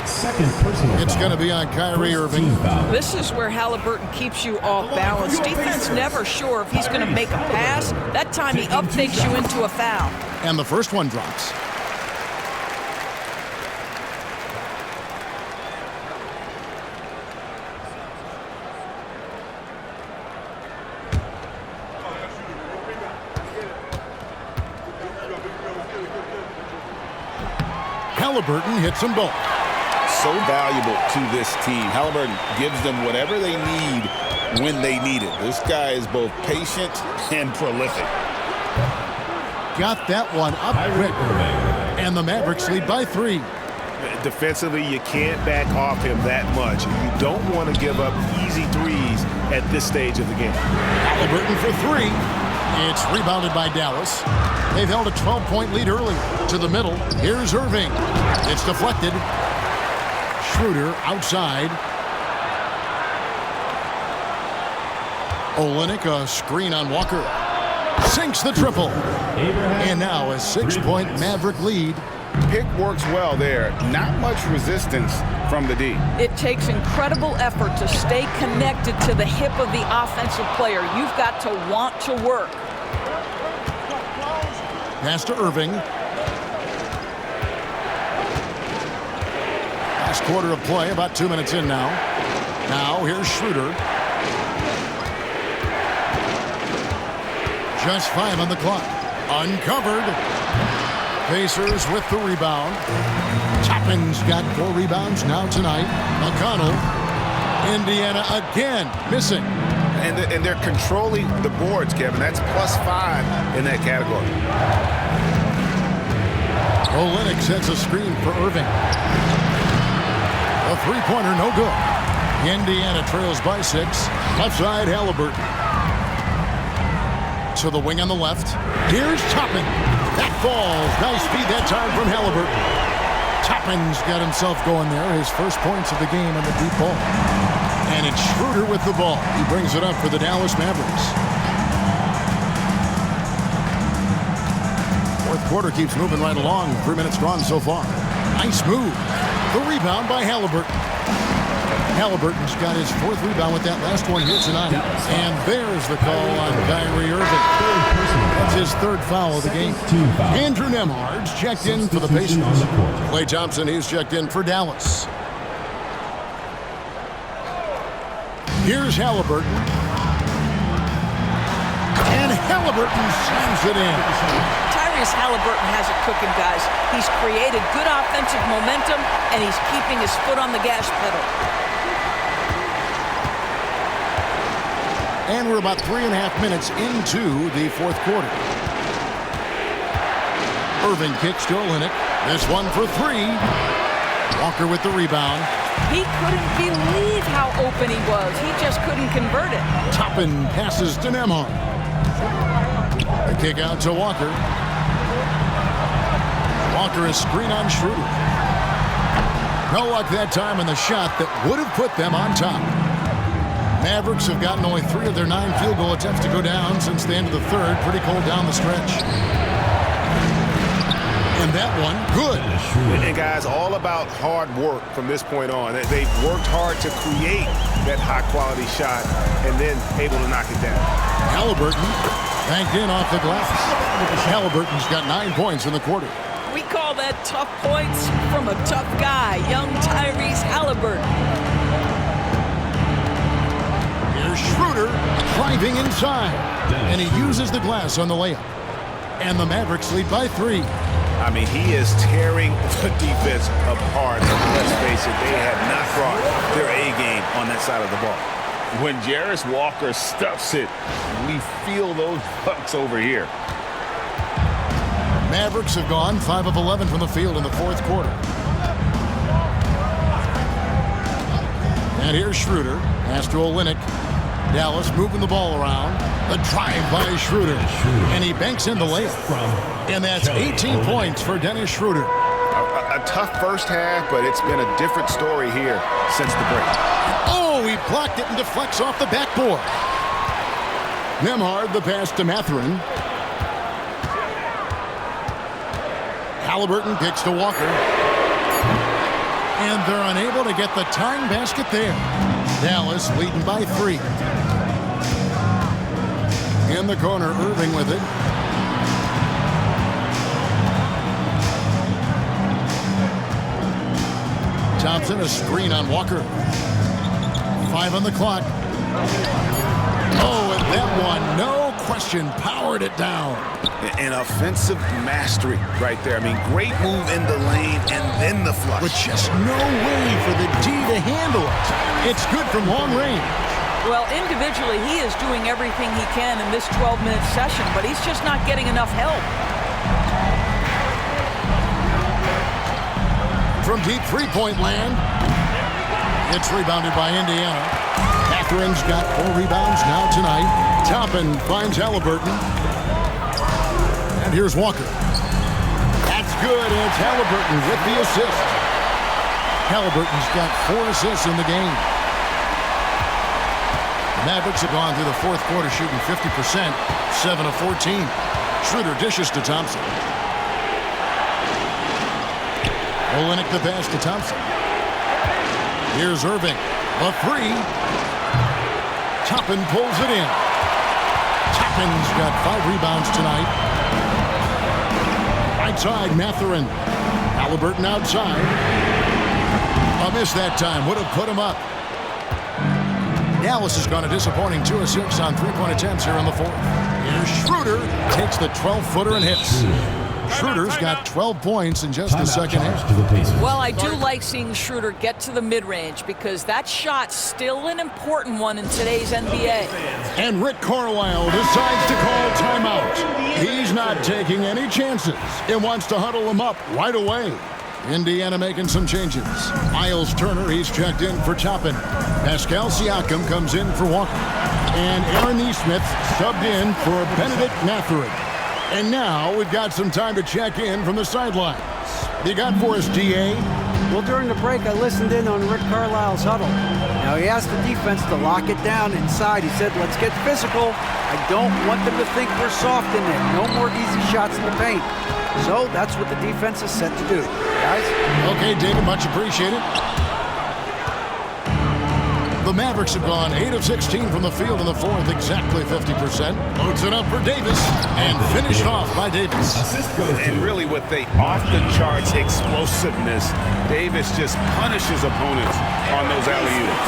Second personal It's foul. going to be on Kyrie Irving. This is where Halliburton keeps you off balance. Defense never sure if he's going to make a pass. That time he uptakes you into a foul. And the first one drops. Halliburton hits them both. So valuable to this team. Halliburton gives them whatever they need when they need it. This guy is both patient and prolific. Got that one up quick. And the Mavericks lead by 3. Defensively, you can't back off him that much. You don't want to give up easy threes at this stage of the game. Halliburton for 3. It's rebounded by Dallas. They've held a 12-point lead early. To the middle. Here's Irving. It's deflected. Schroeder outside. Olynyk, a screen on Walker. Sinks the triple. And now a 6-point Maverick lead. Pick works well there. Not much resistance from the D. It takes incredible effort to stay connected to the hip of the offensive player. You've got to want to work. Pass to Irving. Last quarter of play, about 2 minutes in now. Now here's Schroeder. Just 5 on the clock. Uncovered. Pacers with the rebound. Toppin's got 4 rebounds now tonight. McConnell. Indiana again missing. And they're controlling the boards, Kevin. That's +5 in that category. Olynyk sets a screen for Irving. A 3-pointer, no good. Indiana trails by 6. Left side, Halliburton. To the wing on the left. Here's Toppin. That falls. Nice feed that time from Halliburton. Toppin's got himself going there. His first points of the game on the deep ball. And it's Schroeder with the ball. He brings it up for the Dallas Mavericks. Fourth quarter keeps moving right along. 3 minutes gone so far. Nice move. The rebound by Halliburton. Halliburton's got his 4th rebound with that last one here tonight. And there's the call on Kyrie Irving. That's his 3rd foul of the game. Andrew Nembhard's checked in for the Pacers. Klay Thompson, he's checked in for Dallas. Here's Halliburton. And Halliburton slams it in. Tyrese Halliburton has it cooking, guys. He's created good offensive momentum, and he's keeping his foot on the gas pedal. And we're about 3.5 minutes into the 4th quarter. Irving kicks to Olynyk. This one for 3. Walker with the rebound. He couldn't believe how open he was. He just couldn't convert it. Toppin passes to Nembhard. The kick out to Walker. Walker is screen on Schroeder. No luck that time in the shot that would have put them on top. Mavericks have gotten only 3 of their 9 field goal attempts to go down since the end of the 3rd. Pretty cold down the stretch. And that one, good. And guys, all about hard work from this point on. They've worked hard to create that high-quality shot and then able to knock it down. Halliburton banked in off the glass. Halliburton's got 9 points in the quarter. We call that tough points from a tough guy, young Tyrese Halliburton. Here's Schroeder driving inside. And he uses the glass on the layup. And the Mavericks lead by 3. I mean, he is tearing the defense apart. Let's face it, they have not brought their A game on that side of the ball. When Jarris Walker stuffs it, we feel those bucks over here. Mavericks have gone 5 of 11 from the field in the 4th quarter. And here's Schroeder. Pass to Olynyk. Dallas moving the ball around. The drive by Schroeder. And he banks in the layup. And that's 18 points for Dennis Schroeder. A tough first half, but it's been a different story here since the break. Oh, he blocked it and deflects off the backboard. Nembhard, the pass to Mathurin. Halliburton kicks to Walker. And they're unable to get the tying basket there. Dallas leading by 3. In the corner, Irving with it. Thompson, a screen on Walker. 5 on the clock. Oh, and that one, no question, powered it down. An offensive mastery right there. I mean, great move in the lane and then the flush. But just no way for the D to handle it. It's good from long range. Well, individually, he is doing everything he can in this 12-minute session, but he's just not getting enough help. From deep three-point land, it's rebounded by Indiana. Matherin's got 4 rebounds now tonight. Toppin finds Halliburton. And here's Walker. That's good, and it's Halliburton with the assist. Halliburton's got 4 assists in the game. The Mavericks have gone through the 4th quarter shooting 50%, 7 of 14. Schroeder dishes to Thompson. Olynyk the pass to Thompson. Here's Irving. A 3. Toppin pulls it in. Toppin's got 5 rebounds tonight. Right side, Mathurin. Halliburton outside. A miss that time. Would have put him up. Dallas has gone a disappointing 2 of 6 on 3-point attempts here in the 4th. Here's Schroeder. Takes the 12-footer and hits. Schroeder's got 12 points in just the second half. Well, I do like seeing Schroeder get to the mid-range because that shot's still an important one in today's NBA. And Rick Carlisle decides to call timeout. He's not taking any chances and wants to huddle him up right away. Indiana making some changes. Miles Turner, he's checked in for Toppin. Pascal Siakam comes in for Walker. And Aaron Nesmith subbed in for Benedict Mathurin. And now we've got some time to check in from the sidelines. You got for us, DA? Well, during the break, I listened in on Rick Carlisle's huddle. Now, he asked the defense to lock it down inside. He said, let's get physical. I don't want them to think we're soft in there. No more easy shots in the paint. So that's what the defense is set to do. Guys? Okay, David, much appreciated. The Mavericks have gone 8 of 16 from the field in the fourth, exactly 50%. Loads it up for Davis and finished off by Davis. And really with the off-the-charts explosiveness, Davis just punishes opponents on those alley-oops.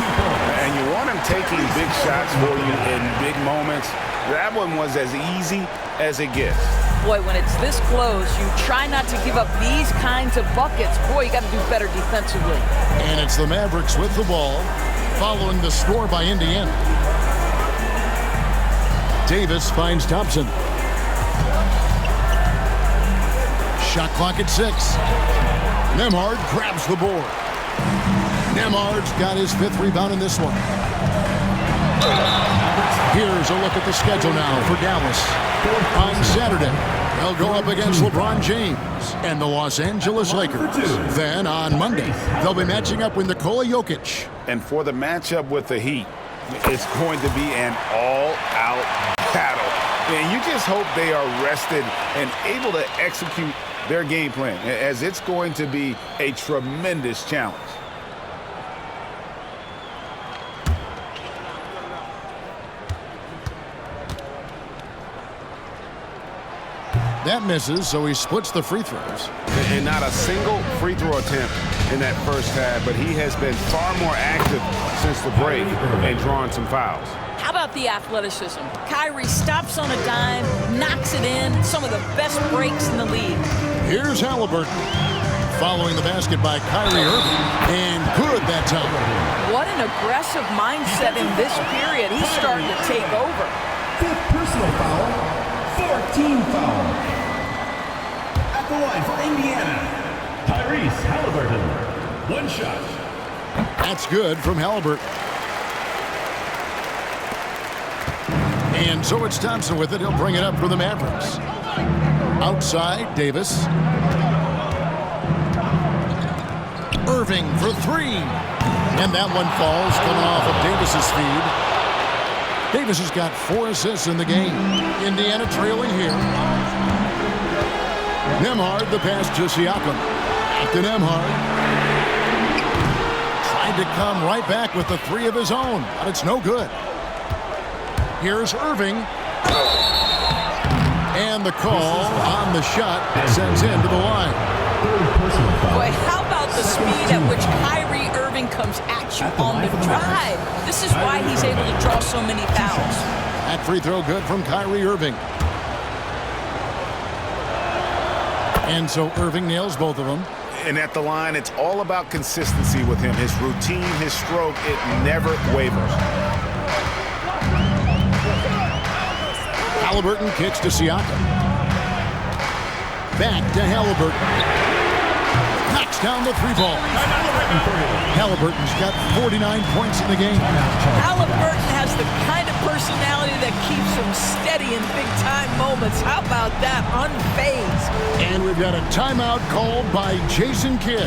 And you want him taking big shots for you in big moments. That one was as easy as it gets. Boy, when it's this close, you try not to give up these kinds of buckets. Boy, you got to do better defensively. And it's the Mavericks with the ball, following the score by Indiana. Davis finds Thompson. Shot clock at 6. Nembhard grabs the board. Nembhard's got his 5th rebound in this one. Here's a look at the schedule now for Dallas. On Saturday, they'll go up against LeBron James and the Los Angeles Lakers. Then on Monday, they'll be matching up with Nikola Jokic. And for the matchup with the Heat, it's going to be an all-out battle. And you just hope they are rested and able to execute their game plan, as it's going to be a tremendous challenge. That misses, so he splits the free throws. And not a single free throw attempt in that first half, but he has been far more active since the break and drawn some fouls. How about the athleticism? Kyrie stops on a dime, knocks it in, some of the best breaks in the league. Here's Halliburton, following the basket by Kyrie Irving, and good that time. What an aggressive mindset in this period. He's starting to take over. 5th personal foul, 14 foul. At the line for Indiana, Tyrese Halliburton. 1 shot. That's good from Halliburton. And so it's Thompson with it. He'll bring it up for the Mavericks. Outside, Davis. Irving for 3. And that one falls, coming off of Davis's feed. Davis has got 4 assists in the game. Indiana trailing here. Nembhard, the pass to Siakam. Back to Nembhard. Tried to come right back with the 3 of his own, but it's no good. Here's Irving. And the call on the shot sends into the line. Boy, how about the speed at which Kyrie Irving comes at you on the drive? This is why he's able to draw so many fouls. That free throw good from Kyrie Irving. And so Irving nails both of them. And at the line, it's all about consistency with him. His routine, his stroke, it never wavers. Halliburton kicks to Siakam. Back to Halliburton. Knocks down the 3-ball. Halliburton's got 49 points in the game. Halliburton has the kind of personality that keeps him steady in big-time moments. How about that? Unfazed. And we've got a timeout called by Jason Kidd.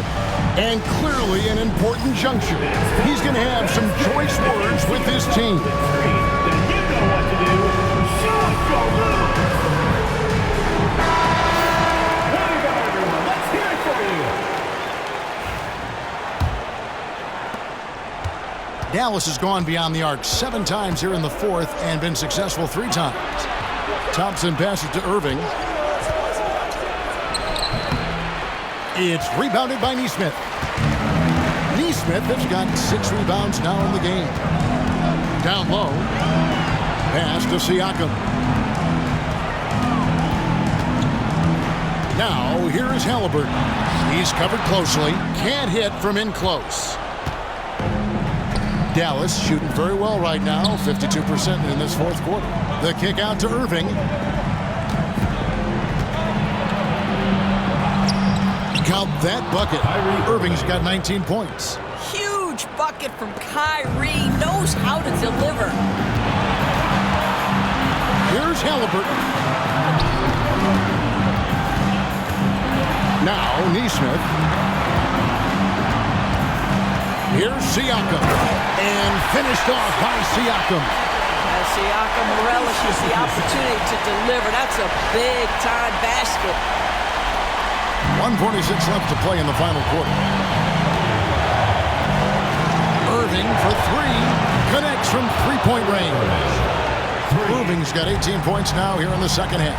And clearly an important juncture. He's going to have some choice words with his team. Dallas has gone beyond the arc 7 times here in the fourth and been successful 3 times. Thompson passes to Irving. It's rebounded by Nesmith. Nesmith has got 6 rebounds now in the game. Down low. Pass to Siakam. Now here is Halliburton. He's covered closely. Can't hit from in close. Dallas shooting very well right now, 52% in this fourth quarter. The kick out to Irving. Count that bucket. Irving's got 19 points. Huge bucket from Kyrie. Knows how to deliver. Here's Halliburton. Now Neesmith. Here's Siakam. And finished off by Siakam. Siakam relishes the opportunity to deliver. That's a big-time basket. 1:46 left to play in the final quarter. Irving for three. Connects from three-point range. Irving's got 18 points now here in the second half.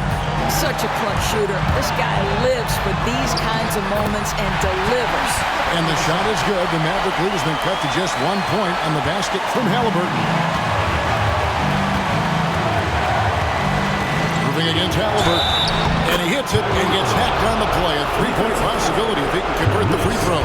Such a clutch shooter. This guy lives for these kinds of moments and delivers. And the shot is good. The Maverick lead has been cut to just 1 point on the basket from Halliburton. Moving against Halliburton. And he hits it and gets hacked on the play. A three-point possibility if he can convert the free throw.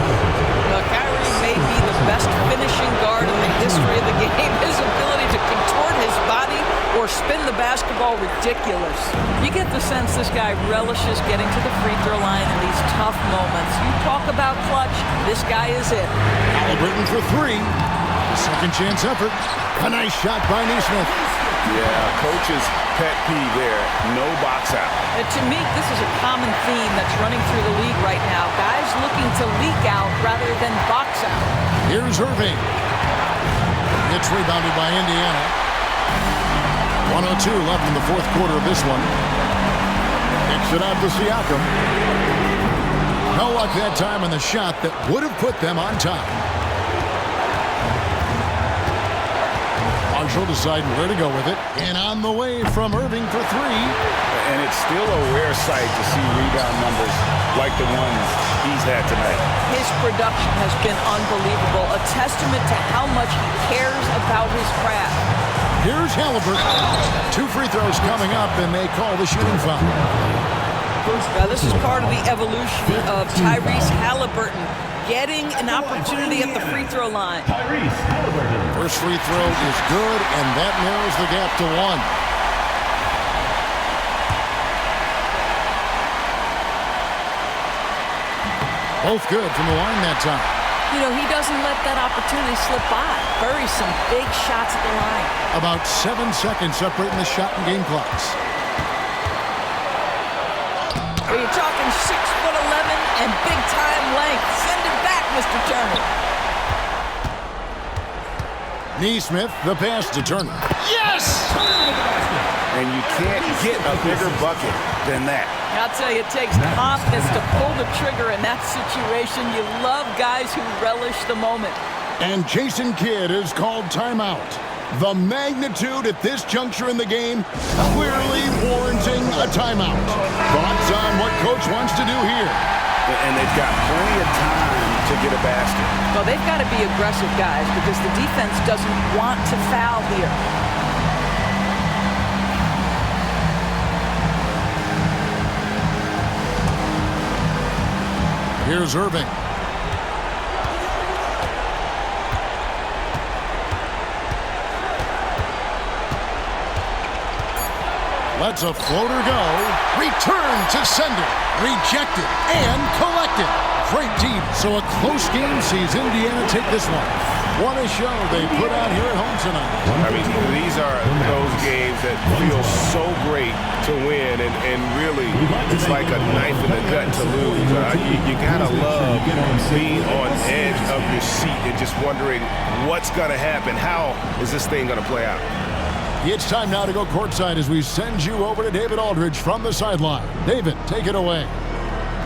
Kyrie may be the best finishing guard in the history of the game. His ability to contort his body or spin the basketball, ridiculous. You get the sense this guy relishes getting to the free throw line in these tough moments. You talk about clutch, this guy is it. Halliburton for three. A second chance effort. A nice shot by Neesmith. Yeah, coach's pet peeve there. No box out. To me, this is a common theme that's running through the league right now. Guys looking to leak out rather than box out. Here's Irving. It's rebounded by Indiana. 1:02 left in the fourth quarter of this one. Kicks it out to Siakam. No luck that time on the shot that would have put them on top. Marshall deciding where to go with it. And on the way from Irving for three. And it's still a rare sight to see rebound numbers like the ones he's had tonight. His production has been unbelievable. A testament to how much he cares about his craft. Here's Halliburton. 2 free throws coming up, and they call the shooting foul. Now, this is part of the evolution of Tyrese Halliburton getting an opportunity at the free throw line. First free throw is good, and that narrows the gap to 1. Both good from the line that time. You know, he doesn't let that opportunity slip by. Buries some big shots at the line. About 7 seconds separating the shot and game clocks. Well, you're talking 6'11" and big-time length. Send him back, Mr. Turner. Neesmith, the pass to Turner. Yes! And you can't get a bigger bucket than that. I'll tell you, it takes confidence to pull the trigger in that situation. You love guys who relish the moment. And Jason Kidd is called timeout. The magnitude at this juncture in the game clearly warranting a timeout. Thoughts on what coach wants to do here? And they've got plenty of time to get a basket. Well, they've got to be aggressive, guys, because the defense doesn't want to foul here. Here's Irving. Lets a floater go. Return to sender. Rejected and collected. Great deep. So a close game sees Indiana take this one. What a show they put out here at home tonight. I mean, these are those games that feel so great to win, and really, it's like a knife in the gut to lose. You gotta love being on edge of your seat and just wondering what's gonna happen. How is this thing gonna play out? It's time now to go courtside as we send you over to David Aldridge from the sideline. David, take it away.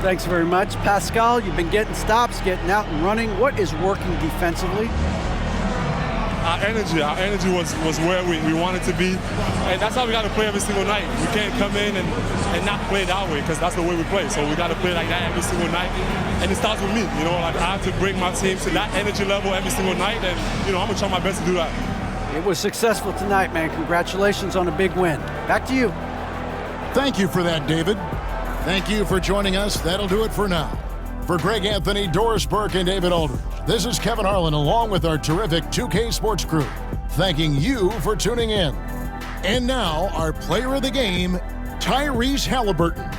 Thanks very much. Pascal, you've been getting stops, getting out and running. What is working defensively? Our energy was where we wanted to be, and that's how we got to play every single night. We can't come in and not play that way, because that's the way we play. So we got to play like that every single night, and it starts with me. You know, like I have to bring my team to that energy level every single night, and you know I'm gonna try my best to do that. It was successful tonight, man. Congratulations on a big win. Back to you. Thank you for that, David. Thank you for joining us. That'll do it for now. For Greg Anthony, Doris Burke, and David Aldridge, this is Kevin Harlan along with our terrific 2K Sports crew, thanking you for tuning in. And now, our player of the game, Tyrese Halliburton.